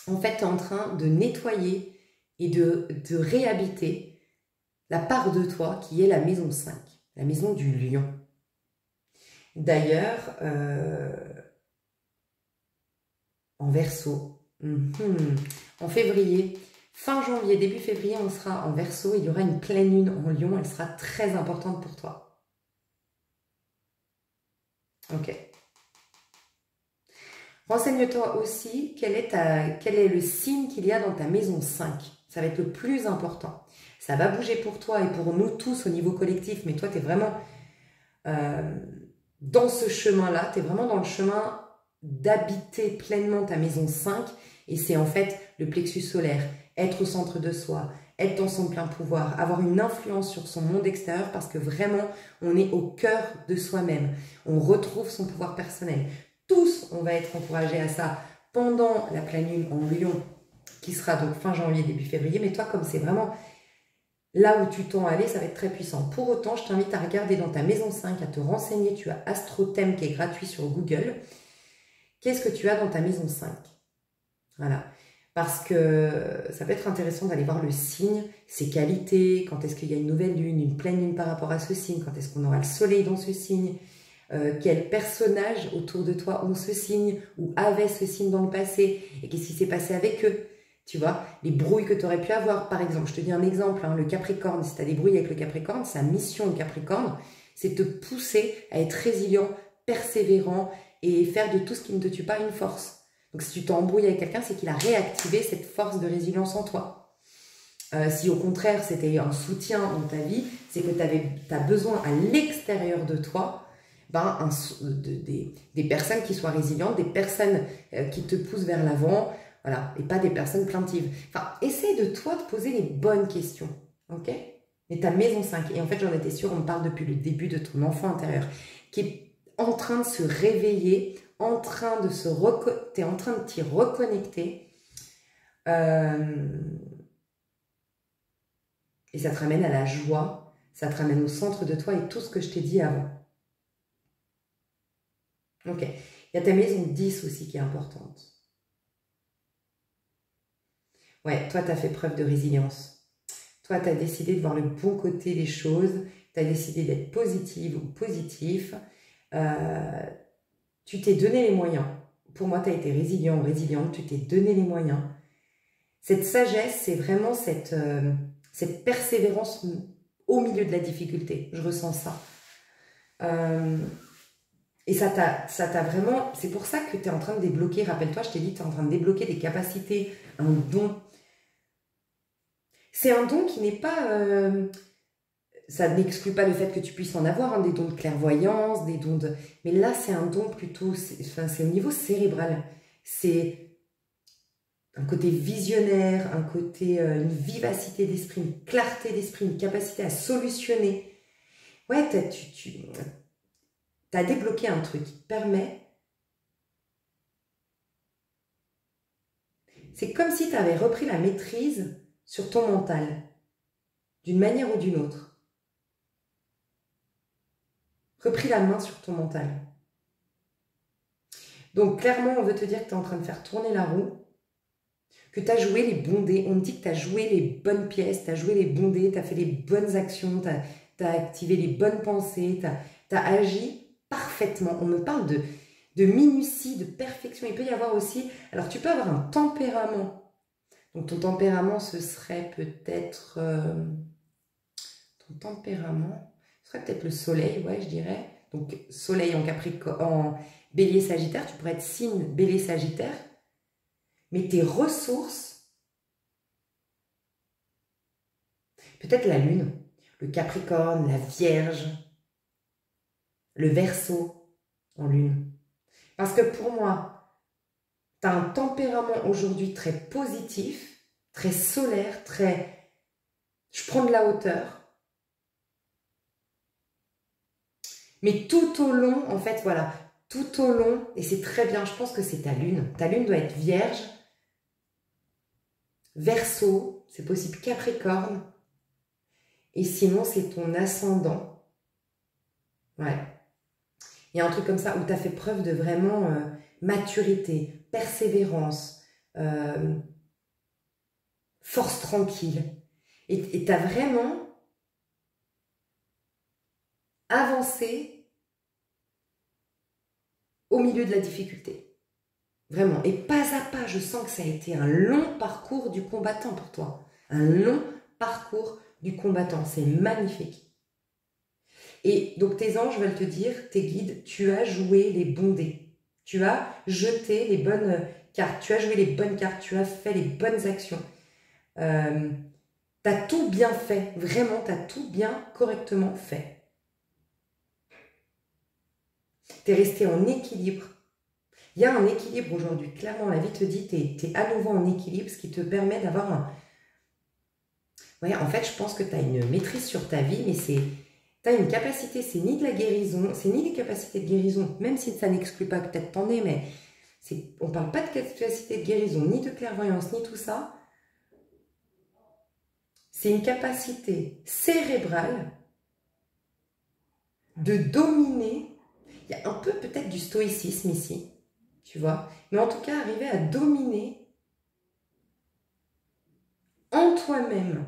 En fait, tu es en train de nettoyer et de réhabiter la part de toi qui est la maison 5, la maison du lion. D'ailleurs, en Verseau, en février, fin janvier, début février, on sera en Verseau. Il y aura une pleine lune en lion, elle sera très importante pour toi. Ok. Renseigne-toi aussi quel est le signe qu'il y a dans ta maison 5. Ça va être le plus important. Ça va bouger pour toi et pour nous tous au niveau collectif, mais toi, tu es vraiment dans ce chemin-là. Tu es vraiment dans le chemin d'habiter pleinement ta maison 5 et c'est en fait le plexus solaire, être au centre de soi, être dans son plein pouvoir, avoir une influence sur son monde extérieur parce que vraiment, on est au cœur de soi-même. On retrouve son pouvoir personnel. Tous, on va être encouragés à ça pendant la pleine lune en lion qui sera donc fin janvier, début février. Mais toi, comme c'est vraiment là où tu tends à aller, ça va être très puissant. Pour autant, je t'invite à regarder dans ta maison 5, à te renseigner. Tu as AstroThème qui est gratuit sur Google. Qu'est-ce que tu as dans ta maison 5? Voilà. Parce que ça peut être intéressant d'aller voir le signe, ses qualités, quand est-ce qu'il y a une nouvelle lune, une pleine lune par rapport à ce signe, quand est-ce qu'on aura le soleil dans ce signe, quels personnages autour de toi ont ce signe ou avaient ce signe dans le passé et qu'est-ce qui s'est passé avec eux. Tu vois, les brouilles que tu aurais pu avoir, par exemple, je te dis un exemple, hein, le Capricorne, si tu as des brouilles avec le Capricorne, sa mission au Capricorne, c'est de te pousser à être résilient, persévérant et faire de tout ce qui ne te tue pas une force. Donc si tu t'embrouilles avec quelqu'un, c'est qu'il a réactivé cette force de résilience en toi. Si au contraire c'était un soutien dans ta vie, c'est que tu as besoin à l'extérieur de toi des personnes qui soient résilientes, des personnes qui te poussent vers l'avant, voilà, et pas des personnes plaintives. Enfin, essaye de toi de poser les bonnes questions, ok? Et ta maison 5, et en fait j'en étais sûre, on me parle depuis le début de ton enfant intérieur, qui est en train de se réveiller, en train de t'es en train de t'y reconnecter, et ça te ramène à la joie, ça te ramène au centre de toi et tout ce que je t'ai dit avant. Ok, il y a ta maison 10 aussi qui est importante. Ouais, toi, tu as fait preuve de résilience. Toi, tu as décidé de voir le bon côté des choses. Tu as décidé d'être positive ou positif. Tu t'es donné les moyens. Pour moi, tu as été résilient ou résiliente. Tu t'es donné les moyens. Cette sagesse, c'est vraiment cette persévérance au milieu de la difficulté. Je ressens ça. Et ça t'a vraiment... C'est pour ça que tu es en train de débloquer. Rappelle-toi, je t'ai dit, tu es en train de débloquer des capacités, un don. C'est un don qui n'est pas... ça n'exclut pas le fait que tu puisses en avoir, hein, des dons de clairvoyance, des dons de... Mais là, c'est un don plutôt... C'est au niveau cérébral. C'est un côté visionnaire, un côté... une vivacité d'esprit, une clarté d'esprit, une capacité à solutionner. Ouais, tu as débloqué un truc qui te permet... C'est comme si tu avais repris la maîtrise sur ton mental, d'une manière ou d'une autre. Repris la main sur ton mental. Donc clairement, on veut te dire que tu es en train de faire tourner la roue, que tu as joué les bons dés. On te dit que tu as joué les bonnes pièces, tu as joué les bons dés, tu as fait les bonnes actions, tu as activé les bonnes pensées, tu as agi parfaitement. On me parle de minutie, de perfection. Il peut y avoir aussi... Alors tu peux avoir un tempérament. Donc ton tempérament, ce serait peut-être... ton tempérament, ce serait peut-être le soleil, ouais, je dirais. Donc soleil en Capricorne, en Bélier Sagittaire, tu pourrais être signe Bélier Sagittaire. Mais tes ressources, peut-être la Lune, le Capricorne, la Vierge, le Verseau en Lune. Parce que pour moi, tu as un tempérament aujourd'hui très positif, très solaire, très... Je prends de la hauteur. Mais tout au long, en fait, voilà, tout au long, et c'est très bien, je pense que c'est ta Lune. Ta Lune doit être Vierge, Verseau, c'est possible Capricorne, et sinon c'est ton ascendant. Ouais. Il y a un truc comme ça où tu as fait preuve de vraiment maturité, persévérance, force tranquille. Et tu as vraiment avancé au milieu de la difficulté. Vraiment. Et pas à pas, je sens que ça a été un long parcours du combattant pour toi. Un long parcours du combattant. C'est magnifique. Et donc tes anges veulent te dire, tes guides, tu as joué les bons dés. Tu as jeté les bonnes cartes. Tu as joué les bonnes cartes. Tu as fait les bonnes actions. Tu as tout bien fait. Vraiment, tu as tout bien, correctement fait. Tu es resté en équilibre. Il y a un équilibre aujourd'hui. Clairement, la vie te dit, tu es à nouveau en équilibre, ce qui te permet d'avoir un... Ouais, en fait, je pense que tu as une maîtrise sur ta vie, mais tu as une capacité, c'est ni de la guérison, c'est ni des capacités de guérison, même si ça n'exclut pas que peut-être t'en es, mais On ne parle pas de capacité de guérison, ni de clairvoyance, ni tout ça. C'est une capacité cérébrale de dominer. Il y a un peu peut-être du stoïcisme ici, tu vois. Mais en tout cas, arriver à dominer en toi-même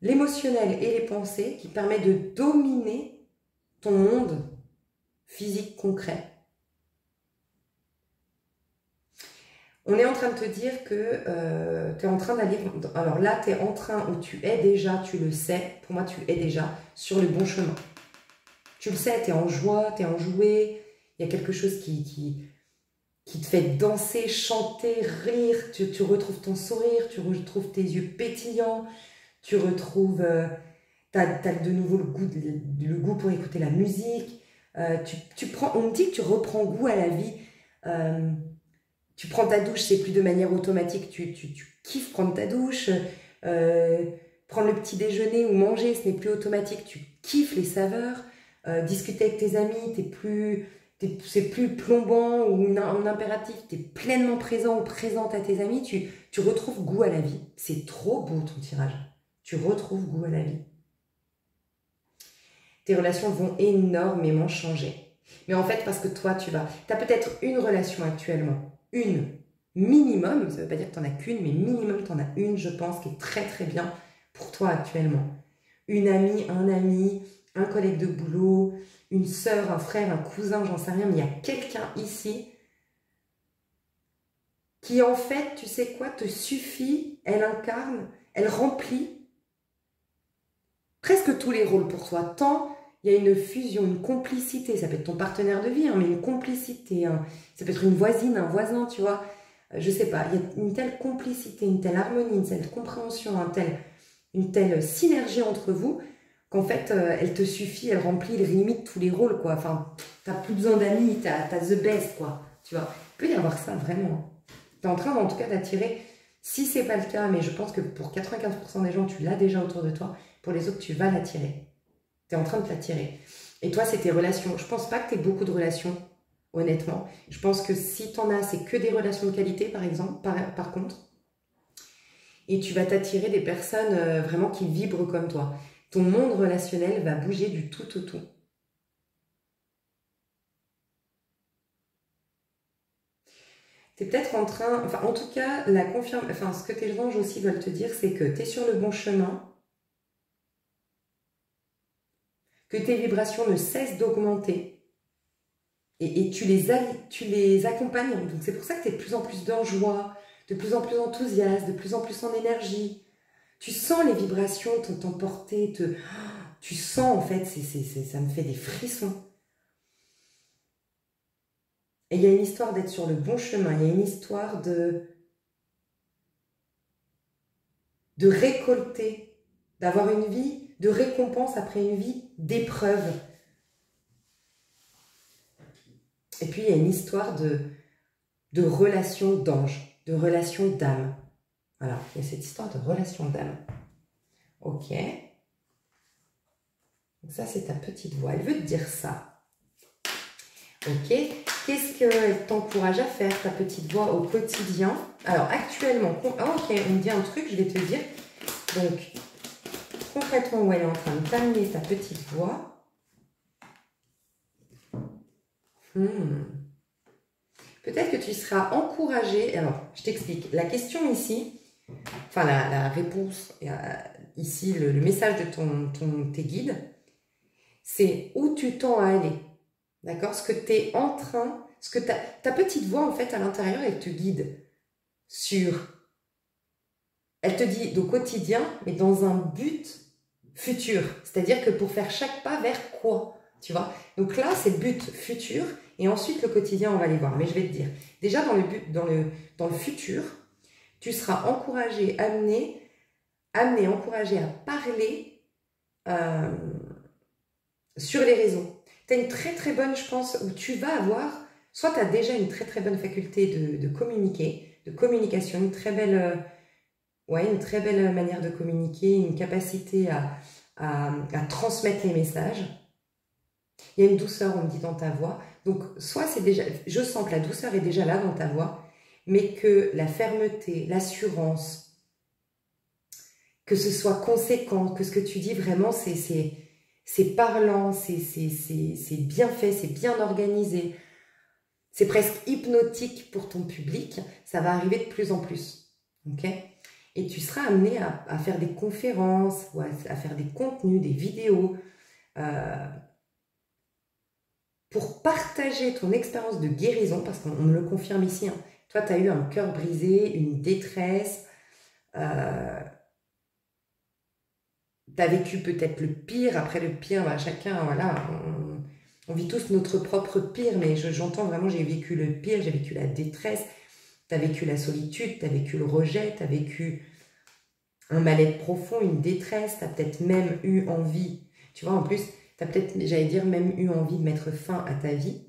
l'émotionnel et les pensées qui permettent de dominer ton monde physique concret. On est en train de te dire que tu es en train d'aller... Alors là, tu es en train, ou tu es déjà, tu le sais, pour moi, tu es déjà sur le bon chemin. Tu le sais, tu es en joie, tu es enjoué, il y a quelque chose qui te fait danser, chanter, rire, tu retrouves ton sourire, tu retrouves tes yeux pétillants, tu retrouves... t'as de nouveau le goût pour écouter la musique, on me dit que tu reprends goût à la vie, tu prends ta douche, c'est plus de manière automatique, tu kiffes prendre ta douche, prendre le petit déjeuner ou manger, ce n'est plus automatique, tu kiffes les saveurs, discuter avec tes amis, c'est plus plombant ou un impératif, tu es pleinement présent ou présente à tes amis, tu retrouves goût à la vie. C'est trop beau ton tirage, tu retrouves goût à la vie. Tes relations vont énormément changer. Mais en fait, parce que toi, tu as peut-être une relation actuellement, une minimum, ça ne veut pas dire que tu n'en as qu'une, mais minimum, tu en as une, je pense, qui est très très bien pour toi actuellement. Une amie, un collègue de boulot, une sœur, un frère, un cousin, j'en sais rien, mais il y a quelqu'un ici qui en fait, tu sais quoi, te suffit, elle incarne, elle remplit presque tous les rôles pour toi, tant il y a une fusion, une complicité, ça peut être ton partenaire de vie, hein, mais une complicité, hein, ça peut être une voisine, un voisin, tu vois, je sais pas, il y a une telle complicité, une telle harmonie, une telle compréhension, une telle synergie entre vous, qu'en fait, elle te suffit, elle remplit limite tous les rôles, quoi, enfin, t'as plus besoin d'amis, t'as the best, quoi, tu vois, il peut y avoir ça, vraiment, t'es en train, en tout cas, d'attirer, si c'est pas le cas, mais je pense que pour 95% des gens, tu l'as déjà autour de toi, pour les autres, tu vas l'attirer. Tu es en train de l'attirer. Et toi, c'est tes relations. Je pense pas que tu aies beaucoup de relations, honnêtement. Je pense que si tu en as, c'est que des relations de qualité, par exemple, par contre. Et tu vas t'attirer des personnes vraiment qui vibrent comme toi. Ton monde relationnel va bouger du tout au tout. Tu es peut-être en train... Enfin, en tout cas, ce que tes anges aussi veulent te dire, c'est que tu es sur le bon chemin, que tes vibrations ne cessent d'augmenter et tu les accompagnes. Donc c'est pour ça que tu es de plus en plus dans joie, de plus en plus enthousiaste, de plus en plus en énergie. Tu sens les vibrations t'emporter, tu sens en fait, ça me fait des frissons. Et il y a une histoire d'être sur le bon chemin, il y a une histoire de récolter, d'avoir une vie de récompense après une vie d'épreuve. Et puis, il y a une histoire de relation d'ange, de relation d'âme. Voilà, il y a cette histoire de relation d'âme. Ok. Donc ça, c'est ta petite voix. Elle veut te dire ça. Ok. Qu'est-ce qu'elle t'encourage à faire, ta petite voix, au quotidien? Alors, actuellement, ok, on me dit un truc, je vais te dire. Donc, concrètement, où elle est en train de t'amener ta petite voix. Peut-être que tu seras encouragé. Alors, je t'explique. La question ici, enfin la réponse, ici, le message de tes guides, c'est où tu tends à aller. D'accord? Ce que tu es en train, ce que ta petite voix, en fait, à l'intérieur, elle te guide sur... Elle te dit au quotidien, mais dans un but futur. C'est-à-dire que pour faire chaque pas vers quoi? Tu vois? Donc là, c'est but futur. Et ensuite, le quotidien, on va les voir. Mais je vais te dire, déjà dans le futur, tu seras encouragé, encouragé à parler sur les réseaux. Tu as une très très bonne, je pense, où tu vas avoir, soit tu as déjà une très très bonne faculté de communiquer, de communication, une très belle manière de communiquer, une capacité à transmettre les messages. Il y a une douceur, on me dit, dans ta voix. Donc, soit c'est déjà, je sens que la douceur est déjà là dans ta voix, mais que la fermeté, l'assurance, que ce soit conséquent, que ce que tu dis vraiment, c'est parlant, c'est bien fait, c'est bien organisé, c'est presque hypnotique pour ton public, ça va arriver de plus en plus. Ok? Et tu seras amené à faire des conférences, ou à faire des contenus, des vidéos, pour partager ton expérience de guérison, parce qu'on me le confirme ici, hein. Toi, tu as eu un cœur brisé, une détresse, tu as vécu peut-être le pire, après le pire, bah, chacun, voilà, on vit tous notre propre pire, mais j'entends vraiment, j'ai vécu le pire, j'ai vécu la détresse, tu as vécu la solitude, tu as vécu le rejet, tu as vécu un mal-être profond, une détresse, tu as peut-être même eu envie, tu vois, en plus, tu as peut-être, j'allais dire, même eu envie de mettre fin à ta vie.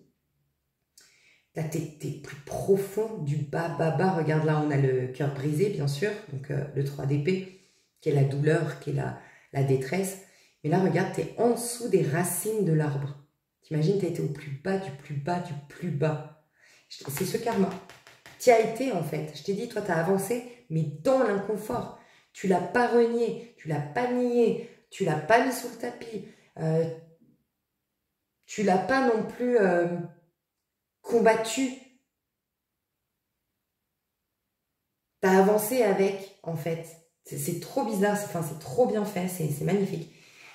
Là, t'es plus profond, du bas, regarde là, on a le cœur brisé, bien sûr, donc le 3 d'épée, qui est la douleur, qui est la détresse. Mais là, regarde, t'es en dessous des racines de l'arbre. T'imagines, t'as été au plus bas, du plus bas, du plus bas. C'est ce karma. Tu as été, en fait. Je t'ai dit, toi, t'as avancé, mais dans l'inconfort. Tu l'as pas renié, tu l'as pas nié, tu l'as pas mis sous le tapis. Tu l'as pas non plus... combattu. Tu as avancé avec, en fait. C'est trop bizarre, c'est trop bien fait, c'est magnifique.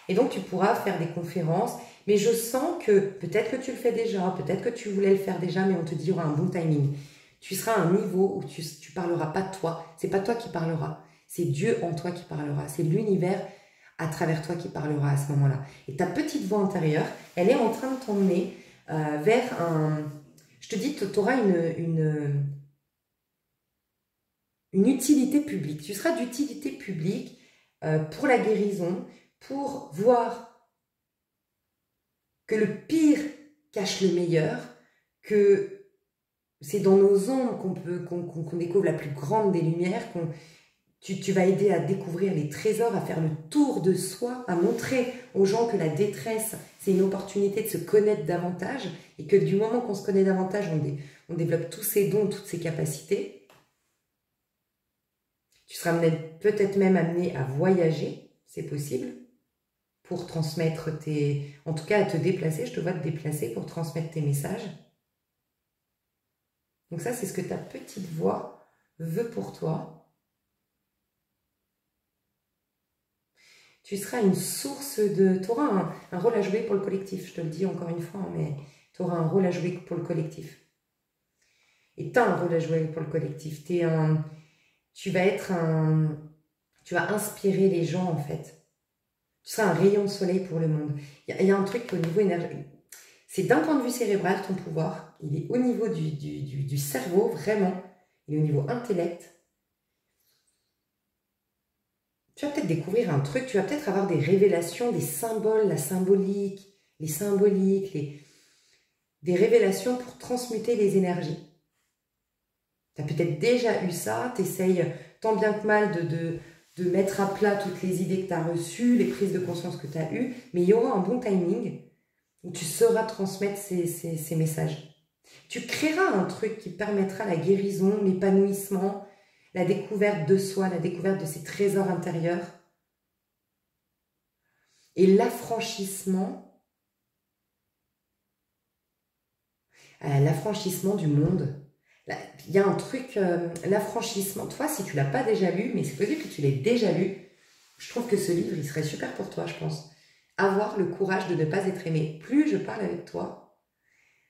Et donc, tu pourras faire des conférences, mais je sens que peut-être que tu le fais déjà, peut-être que tu voulais le faire déjà, mais on te dit qu'il y aura un bon timing. Tu seras à un niveau où tu parleras pas de toi, c'est pas toi qui parleras, c'est Dieu en toi qui parlera, c'est l'univers à travers toi qui parlera à ce moment-là. Et ta petite voix intérieure, elle est en train de t'emmener vers un... Je te dis, tu auras une utilité publique. Tu seras d'utilité publique pour la guérison, pour voir que le pire cache le meilleur, que c'est dans nos ombres qu'on découvre la plus grande des lumières, tu vas aider à découvrir les trésors, à faire le tour de soi, à montrer aux gens que la détresse, c'est une opportunité de se connaître davantage et que du moment qu'on se connaît davantage, on développe tous ses dons, toutes ses capacités. Tu seras peut-être même amené à voyager, c'est possible, pour transmettre en tout cas à te déplacer, je te vois te déplacer pour transmettre tes messages. Donc ça, c'est ce que ta petite voix veut pour toi. Tu seras une source de... Tu auras un rôle à jouer pour le collectif, je te le dis encore une fois, mais tu auras un rôle à jouer pour le collectif. Et tu as un rôle à jouer pour le collectif. Tu vas inspirer les gens, en fait. Tu seras un rayon de soleil pour le monde. Il y a un truc au niveau énergétique. C'est d'un point de vue cérébral, ton pouvoir. Il est au niveau du cerveau, vraiment. Il est au niveau intellect. Tu vas peut-être découvrir un truc. Tu vas peut-être avoir des révélations, des symboles, la symbolique, les symboliques, des révélations pour transmuter les énergies. Tu as peut-être déjà eu ça. Tu essayes tant bien que mal de mettre à plat toutes les idées que tu as reçues, les prises de conscience que tu as eues, mais il y aura un bon timing où tu sauras transmettre ces messages. Tu créeras un truc qui permettra la guérison, l'épanouissement, la découverte de soi, la découverte de ses trésors intérieurs et l'affranchissement du monde. Il y a un truc, l'affranchissement. Toi, si tu ne l'as pas déjà lu, mais c'est possible que tu l'aies déjà lu, je trouve que ce livre, il serait super pour toi, je pense. Avoir le courage de ne pas être aimé. Plus je parle avec toi,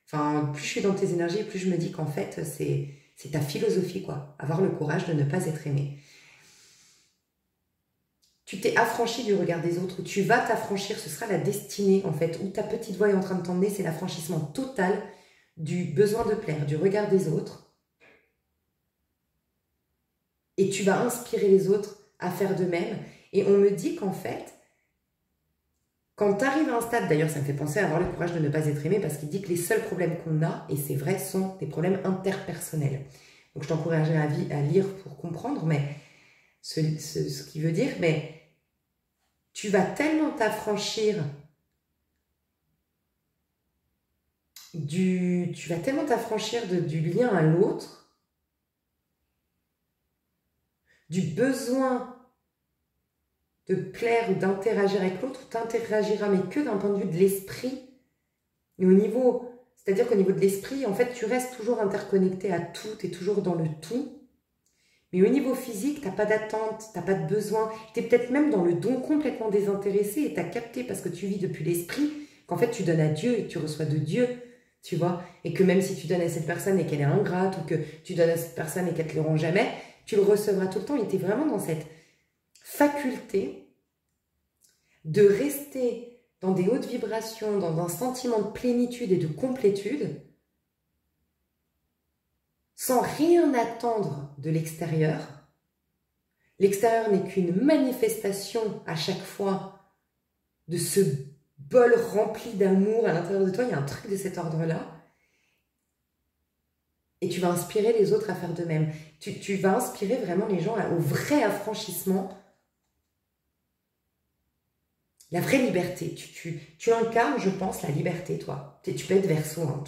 enfin, plus je suis dans tes énergies, plus je me dis qu'en fait, c'est ta philosophie, quoi. Avoir le courage de ne pas être aimé. Tu t'es affranchi du regard des autres, ou tu vas t'affranchir, ce sera la destinée, en fait, où ta petite voix est en train de t'emmener, c'est l'affranchissement total du besoin de plaire, du regard des autres. Et tu vas inspirer les autres à faire de même. Et on me dit qu'en fait, quand tu arrives à un stade, d'ailleurs ça me fait penser à avoir le courage de ne pas être aimé, parce qu'il dit que les seuls problèmes qu'on a, et c'est vrai, sont des problèmes interpersonnels. Donc je t'encouragerais à lire pour comprendre mais ce qui veut dire, mais tu vas tellement t'affranchir tu vas tellement t'affranchir du lien à l'autre, du besoin de plaire ou d'interagir avec l'autre, tu interagiras mais que d'un point de vue de l'esprit. Et au niveau, c'est-à-dire qu'au niveau de l'esprit, en fait, tu restes toujours interconnecté à tout, tu es toujours dans le tout. Mais au niveau physique, tu n'as pas d'attente, tu n'as pas de besoin. Tu es peut-être même dans le don complètement désintéressé et tu as capté parce que tu vis depuis l'esprit qu'en fait, tu donnes à Dieu et que tu reçois de Dieu, tu vois. Et que même si tu donnes à cette personne et qu'elle est ingrate ou que tu donnes à cette personne et qu'elle ne te le rend jamais, tu le recevras tout le temps et tu es vraiment dans cette faculté de rester dans des hautes vibrations, dans un sentiment de plénitude et de complétude, sans rien attendre de l'extérieur. L'extérieur n'est qu'une manifestation à chaque fois de ce bol rempli d'amour à l'intérieur de toi. Il y a un truc de cet ordre-là. Et tu vas inspirer les autres à faire de même. Tu vas inspirer vraiment les gens au vrai affranchissement. La vraie liberté. Tu incarnes, je pense, la liberté, toi. Tu peux être Verseau. Hein.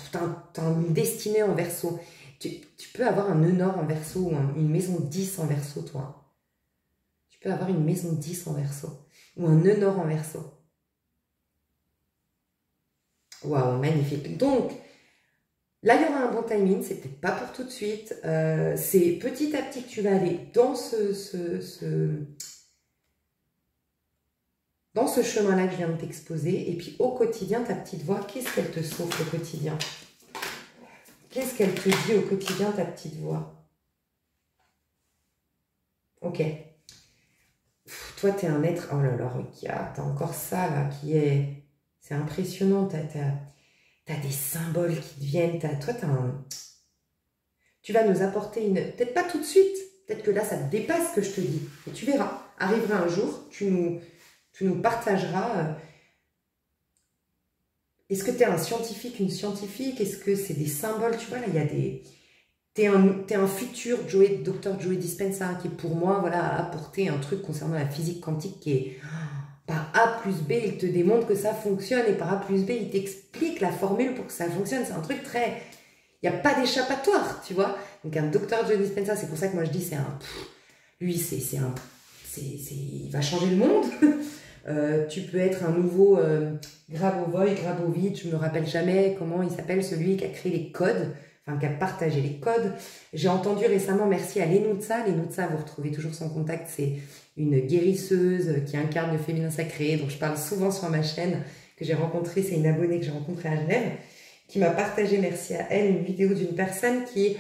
Tu as une destinée en Verseau. Tu peux avoir un nœud nord en Verseau ou une maison 10 en Verseau, toi. Tu peux avoir une maison 10 en Verseau ou un nœud nord en Verseau. Waouh, magnifique. Donc, là, il y aura un bon timing. C'est peut-être pas pour tout de suite. C'est petit à petit que tu vas aller dans dans ce chemin-là que je viens de t'exposer. Et puis, au quotidien, ta petite voix, qu'est-ce qu'elle te sauve au quotidien? Qu'est-ce qu'elle te dit au quotidien, ta petite voix? Ok. Toi, tu es un être... Oh là là, regarde, tu as encore ça, là, qui est... C'est impressionnant. Tu as des symboles qui te viennent. Toi, tu as un... Tu vas nous apporter une... Peut-être pas tout de suite. Peut-être que là, ça te dépasse ce que je te dis. Et tu verras. Arrivera un jour, tu nous partageras... Est-ce que tu es un scientifique, une scientifique? Est-ce que c'est des symboles? Tu vois, là, il y a des... T'es un futur Dr. Joe Dispenza qui, pour moi, voilà, a apporté un truc concernant la physique quantique qui est... Par A plus B, il te démontre que ça fonctionne et par A plus B, il t'explique la formule pour que ça fonctionne. C'est un truc très... Il n'y a pas d'échappatoire, tu vois. Donc, un Dr. Joe Dispenza, c'est pour ça que moi, je dis, c'est un... Lui, il va changer le monde. Tu peux être un nouveau Grabovoi, je me rappelle jamais comment il s'appelle, celui qui a créé les codes, enfin qui a partagé les codes. J'ai entendu récemment, merci à Lenutsa. Lenutsa, vous retrouvez toujours son contact, c'est une guérisseuse qui incarne le féminin sacré, dont je parle souvent sur ma chaîne, que j'ai rencontrée, c'est une abonnée que j'ai rencontrée à Genève, qui m'a partagé, merci à elle, une vidéo d'une personne qui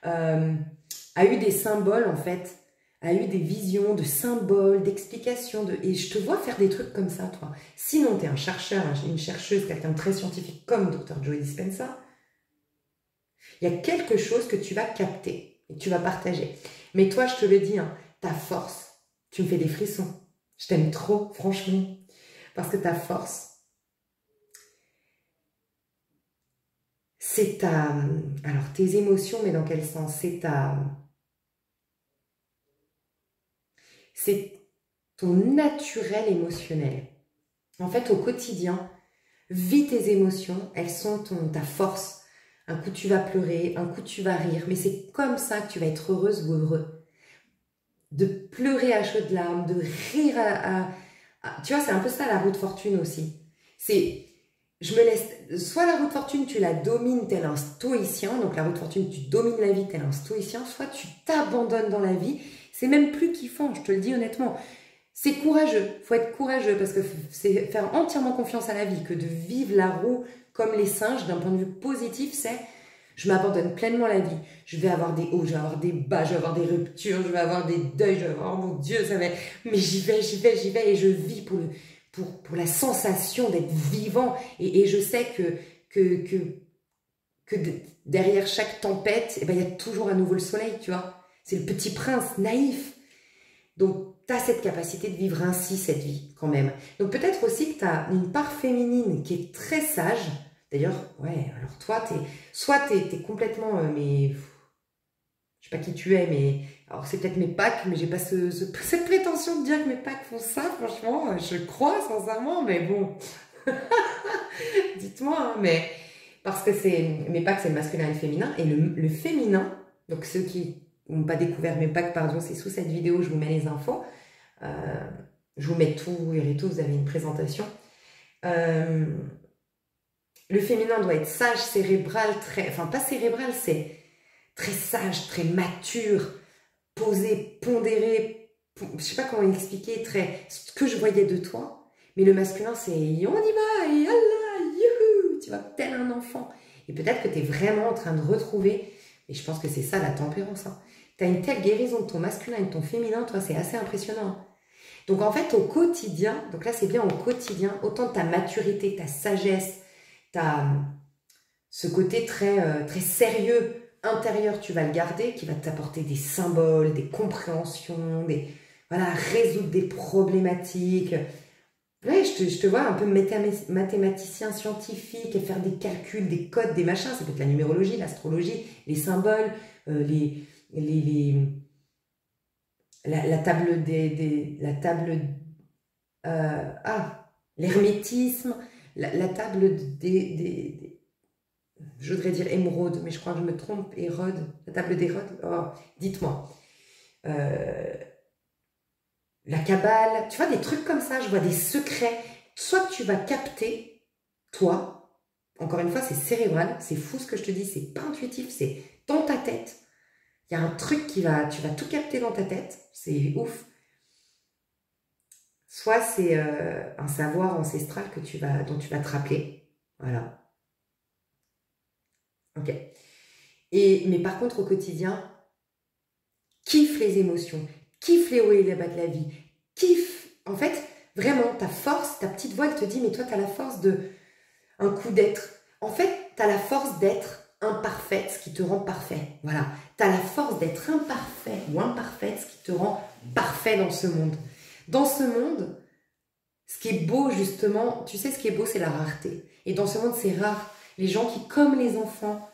a eu des symboles en fait, a eu des visions de symboles, d'explications, et je te vois faire des trucs comme ça, toi. Sinon, tu es un chercheur, une chercheuse, quelqu'un de très scientifique comme Dr. Joe Dispenza, il y a quelque chose que tu vas capter et tu vas partager. Mais toi, je te le dis, hein, ta force, tu me fais des frissons. Je t'aime trop, franchement, parce que ta force, c'est ta... Alors, tes émotions, mais dans quel sens? C'est ton naturel émotionnel. En fait, au quotidien, vis tes émotions, elles sont ta force. Un coup, tu vas pleurer, un coup, tu vas rire. Mais c'est comme ça que tu vas être heureuse ou heureux. De pleurer à chaudes larmes, de rire tu vois, c'est un peu ça la roue de fortune aussi. C'est... Je me laisse... Soit la roue de fortune, tu la domines tel un stoïcien. Donc la roue de fortune, tu domines la vie tel un stoïcien. Soit tu t'abandonnes dans la vie. C'est même plus kiffant, je te le dis honnêtement. C'est courageux, il faut être courageux parce que c'est faire entièrement confiance à la vie que de vivre la roue comme les singes d'un point de vue positif, c'est je m'abandonne pleinement à la vie. Je vais avoir des hauts, je vais avoir des bas, je vais avoir des ruptures, je vais avoir des deuils, je vais avoir, oh mon Dieu, ça va... Mais j'y vais et je vis pour la sensation d'être vivant. Et je sais que derrière chaque tempête, eh ben, il y a toujours à nouveau le soleil, tu vois. C'est le petit prince naïf. Donc, tu as cette capacité de vivre ainsi cette vie, quand même. Donc, peut-être aussi que tu as une part féminine qui est très sage. D'ailleurs, ouais, alors toi, soit tu es complètement... mais je sais pas qui tu es, mais... Alors, c'est peut-être mes packs, mais j'ai pas cette prétention de dire que mes packs font ça, franchement. Je crois, sincèrement, mais bon. Dites-moi, hein, mais... parce que c'est, mes packs, c'est le masculin et le féminin. Et le féminin, donc ceux qui n'ont pas découvert mes packs, pardon, c'est sous cette vidéo, je vous mets les infos. Je vous mets tout, vous verrez tout, vous avez une présentation. Le féminin doit être sage, cérébral, très... Enfin, pas cérébral, c'est très sage, très mature, posé, pondéré. Je sais pas comment expliquer, très... Ce que je voyais de toi. Mais le masculin, c'est on y va, et Allah, youhou, tu vois, tel un enfant. Et peut-être que tu es vraiment en train de retrouver, et je pense que c'est ça la tempérance. Hein. Tu as une telle guérison de ton masculin et de ton féminin, toi, c'est assez impressionnant. Donc en fait, au quotidien, donc là c'est bien au quotidien, autant ta maturité, ta sagesse, ce côté très, très sérieux intérieur, tu vas le garder, qui va t'apporter des symboles, des compréhensions, voilà, résoudre des problématiques. Ouais, je te vois un peu mathématicien scientifique et faire des calculs, des codes, des machins. Ça peut être la numérologie, l'astrologie, les symboles, la table l'hermétisme, la table je voudrais dire émeraude, mais je crois que je me trompe, Hérode, la table d'Hérode, oh, dites-moi. La cabale, tu vois, des trucs comme ça, je vois des secrets, soit que tu vas capter, toi, encore une fois, c'est cérébral, c'est fou ce que je te dis, c'est pas intuitif, c'est dans ta tête. Il y a un truc tu vas tout capter dans ta tête, c'est ouf. Soit c'est un savoir ancestral dont tu vas te rappeler, voilà. Ok. Mais par contre, au quotidien, kiffe les émotions, kiffe les hauts et les bas de la vie, kiffe, en fait, vraiment, ta force, ta petite voix, elle te dit, mais toi, tu as la force un coup d'être. En fait, tu as la force d'être imparfaite, ce qui te rend parfait. Voilà. Tu as la force d'être imparfait ou imparfaite, ce qui te rend parfait dans ce monde. Dans ce monde, ce qui est beau, justement, tu sais, ce qui est beau, c'est la rareté. Et dans ce monde, c'est rare. Les gens qui, comme les enfants,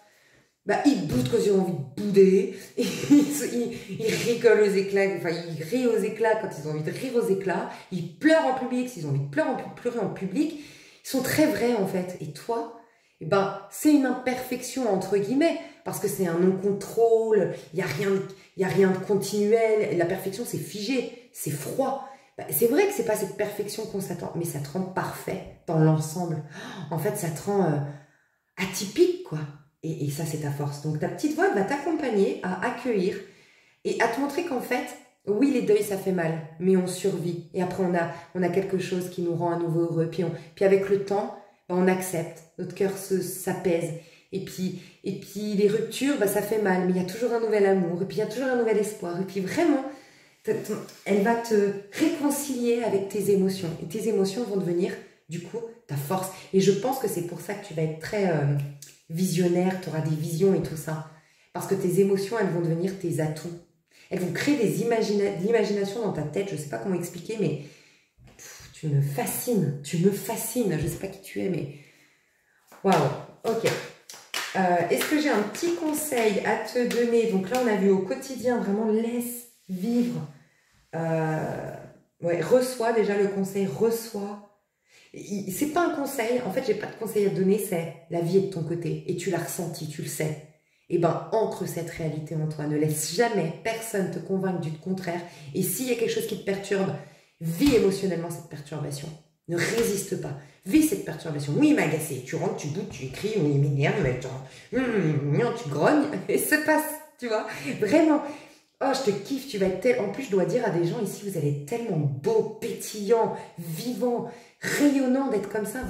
bah, ils boudent quand ils ont envie de bouder, ils rigolent aux éclats, enfin, ils rient aux éclats quand ils ont envie de rire aux éclats, ils pleurent en public s'ils ont envie de pleurer en public. Ils sont très vrais, en fait. Et toi, eh ben, c'est une imperfection, entre guillemets, parce que c'est un non-contrôle, il n'y a rien de continuel, la perfection, c'est figé, c'est froid. Bah, c'est vrai que c'est pas cette perfection qu'on s'attend, mais ça te rend parfait dans l'ensemble. En fait, ça te rend atypique, quoi. Et ça, c'est ta force. Donc, ta petite voix va t'accompagner à accueillir et à te montrer qu'en fait, oui, les deuils, ça fait mal, mais on survit. Et après, on a quelque chose qui nous rend à nouveau heureux. Puis avec le temps, ben, on accepte. Notre cœur s'apaise. Et puis les ruptures, ben, ça fait mal, mais il y a toujours un nouvel amour. Et puis, il y a toujours un nouvel espoir. Et puis, vraiment, elle va te réconcilier avec tes émotions. Et tes émotions vont devenir, du coup, ta force. Et je pense que c'est pour ça que tu vas être très visionnaire, tu auras des visions et tout ça. Parce que tes émotions, elles vont devenir tes atouts. Elles vont créer de l'imagination dans ta tête. Je ne sais pas comment expliquer, mais tu me fascines. Je ne sais pas qui tu es, mais... Waouh, ok. Est-ce que j'ai un petit conseil à te donner? Donc là, on a vu au quotidien, vraiment laisse vivre. Ouais, reçois déjà le conseil, reçois. C'est pas un conseil, en fait, j'ai pas de conseil à te donner, c'est la vie est de ton côté et tu l'as ressenti, tu le sais. Et ben, ancre cette réalité en toi, ne laisse jamais personne te convaincre du contraire. Et s'il y a quelque chose qui te perturbe, vis émotionnellement cette perturbation. Ne résiste pas. Vis cette perturbation. Oui, il m'a agacé. Tu rentres, tu boutes, tu écris, oui, il m'énerve, tu grognes, et ça passe, tu vois. Vraiment. Oh, je te kiffe, tu vas être tel... En plus, je dois dire à des gens ici, vous allez être tellement beau, pétillant, vivant, rayonnant d'être comme ça.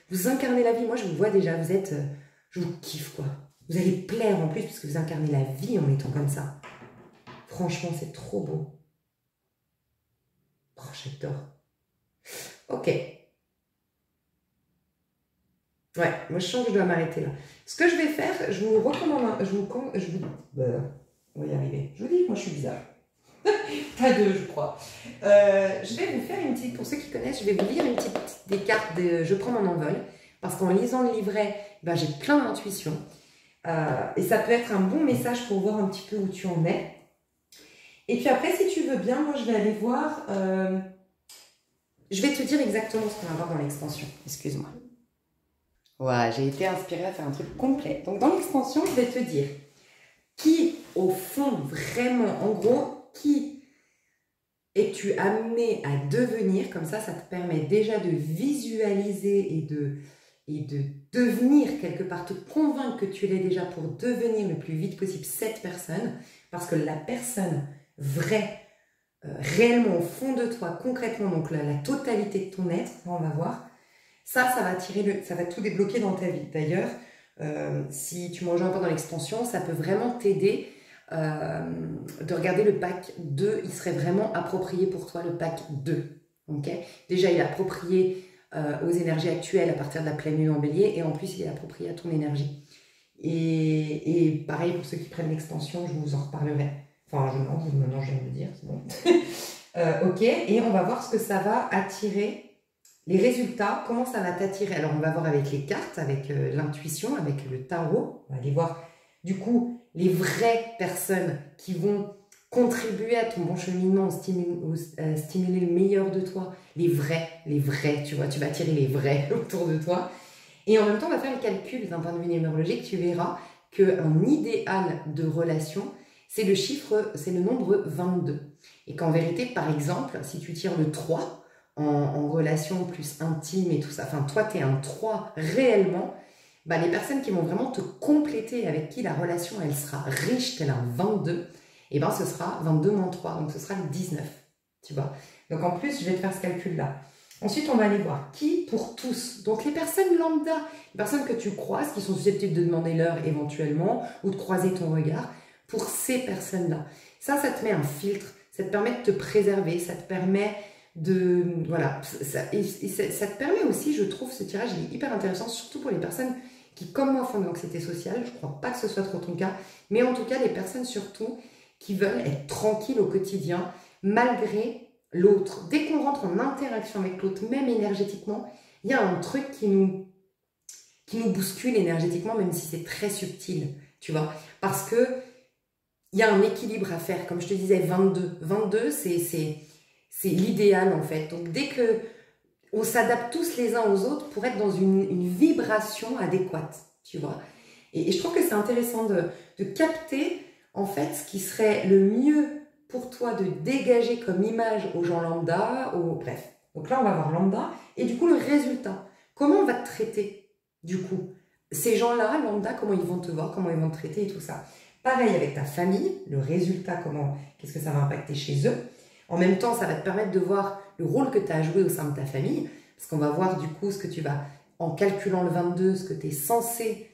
Vous incarnez la vie. Moi, je vous vois déjà, je vous kiffe, quoi. Vous allez plaire en plus, parce que vous incarnez la vie en étant comme ça. Franchement, c'est trop beau. Oh, j'adore. Ok. Ouais, moi, je sens que je dois m'arrêter là. Ce que je vais faire, je vous recommande... on va y arriver. Je vous dis, moi, je suis bizarre. Pas deux, je crois. Je vais vous faire une petite, pour ceux qui connaissent, je vais vous lire une petite des cartes de Je prends mon envol, parce qu'en lisant le livret, ben, j'ai plein d'intuitions. Et ça peut être un bon message pour voir un petit peu où tu en es. Et puis après, si tu veux bien, moi je vais aller voir, je vais te dire exactement ce qu'on va voir dans l'extension. Excuse-moi. Ouais, j'ai été inspirée à faire un truc complet. Donc dans l'extension, je vais te dire qui, au fond, vraiment, en gros, qui es-tu amené à devenir? Comme ça te permet déjà de visualiser et de devenir quelque part, te convaincre que tu l'es déjà pour devenir le plus vite possible cette personne. Parce que la personne vraie, réellement au fond de toi, concrètement, donc la totalité de ton être, on va voir, ça va ça va tout débloquer dans ta vie. D'ailleurs, si tu me rejoins pas dans l'extension, ça peut vraiment t'aider de regarder le pack 2. Il serait vraiment approprié pour toi, le pack 2. Okay, déjà, il est approprié aux énergies actuelles à partir de la pleine lune en bélier, et en plus, il est approprié à ton énergie. Et pareil, pour ceux qui prennent l'extension, je vous en reparlerai. Enfin, maintenant, je viens de le dire, c'est bon. Ok, et on va voir ce que ça va attirer. Les résultats, comment ça va t'attirer? Alors, on va voir avec les cartes, avec l'intuition, avec le tarot. On va aller voir, du coup, les vraies personnes qui vont contribuer à ton bon cheminement, stimuler le meilleur de toi. Les vrais, tu vois, tu vas attirer les vrais autour de toi. Et en même temps, on va faire le calcul d'un point de vue numérologique. Tu verras qu'un idéal de relation, c'est le nombre 22. Et qu'en vérité, par exemple, si tu tires le 3, en relation plus intime et tout ça, enfin toi tu es un 3 réellement, bah, les personnes qui vont vraiment te compléter, avec qui la relation elle sera riche tel un 22, et ben ce sera 22 moins 3, donc ce sera le 19, tu vois. Donc en plus je vais te faire ce calcul là. Ensuite on va aller voir qui pour tous, donc les personnes lambda, les personnes que tu croises, qui sont susceptibles de demander l'heure éventuellement, ou de croiser ton regard, pour ces personnes là. Ça te met un filtre, ça te permet de te préserver, ça te permet voilà, ça te permet aussi, je trouve, ce tirage il est hyper intéressant, surtout pour les personnes qui, comme moi, font de l'anxiété sociale. Je ne crois pas que ce soit trop ton cas, mais en tout cas, les personnes surtout qui veulent être tranquilles au quotidien, malgré l'autre. Dès qu'on rentre en interaction avec l'autre, même énergétiquement, il y a un truc qui nous bouscule énergétiquement, même si c'est très subtil, tu vois, parce que il y a un équilibre à faire, comme je te disais, 22. 22, c'est l'idéal en fait. Donc dès que on s'adapte tous les uns aux autres pour être dans une vibration adéquate, tu vois. Et je trouve que c'est intéressant de capter en fait ce qui serait le mieux pour toi de dégager comme image aux gens lambda, bref. Donc là on va voir lambda et du coup le résultat. Comment on va te traiter du coup? Ces gens-là, lambda, comment ils vont te voir, comment ils vont te traiter et tout ça. Pareil avec ta famille, le résultat, qu'est-ce que ça va impacter chez eux. En même temps, ça va te permettre de voir le rôle que tu as joué au sein de ta famille, parce qu'on va voir du coup ce que tu vas, en calculant le 22, ce que tu es censé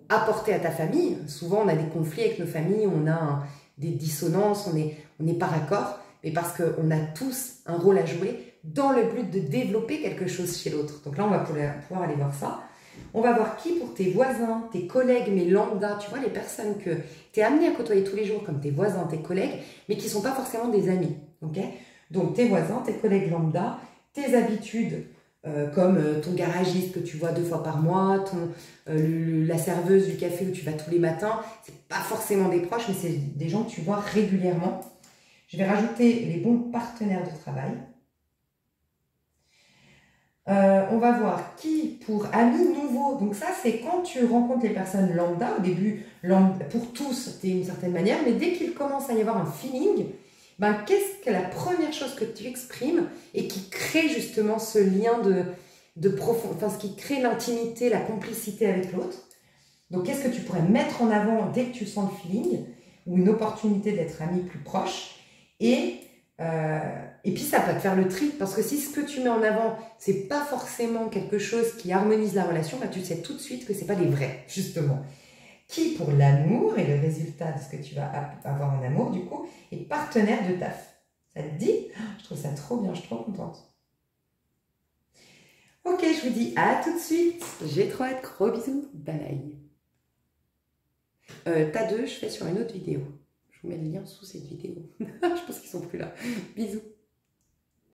apporter à ta famille. Souvent, on a des conflits avec nos familles, on a des dissonances, on n'est pas raccord, mais parce qu'on a tous un rôle à jouer dans le but de développer quelque chose chez l'autre. Donc là, on va pouvoir aller voir ça. On va voir qui pour tes voisins, tes collègues, mais lambda, tu vois, les personnes que tu es amené à côtoyer tous les jours, comme tes voisins, tes collègues, mais qui ne sont pas forcément des amis. Okay, donc tes voisins, tes collègues lambda, tes habitudes, comme ton garagiste que tu vois 2 fois par mois, la serveuse du café où tu vas tous les matins, c'est pas forcément des proches, mais c'est des gens que tu vois régulièrement. Je vais rajouter les bons partenaires de travail. On va voir qui pour amis nouveaux. Donc ça, c'est quand tu rencontres les personnes lambda. Au début, pour tous, c'est une certaine manière. Mais dès qu'il commence à y avoir un feeling, ben, qu'est-ce que la première chose que tu exprimes et qui crée justement ce lien de profond, enfin ce qui crée l'intimité, la complicité avec l'autre. Donc qu'est-ce que tu pourrais mettre en avant dès que tu sens le feeling ou une opportunité d'être ami plus proche. Et puis ça peut te faire le tri, parce que si ce que tu mets en avant, c'est pas forcément quelque chose qui harmonise la relation, bah tu sais tout de suite que c'est pas les vrais, justement. Qui pour l'amour et le résultat de ce que tu vas avoir en amour, du coup, est partenaire de taf. Ça te dit? Je trouve ça trop bien, je suis trop contente. Ok, je vous dis à tout de suite. J'ai trop hâte, gros bisous, bye. Tas 2, je fais sur une autre vidéo. Je vous mets le lien sous cette vidéo. Je pense qu'ils sont plus là. Bisous.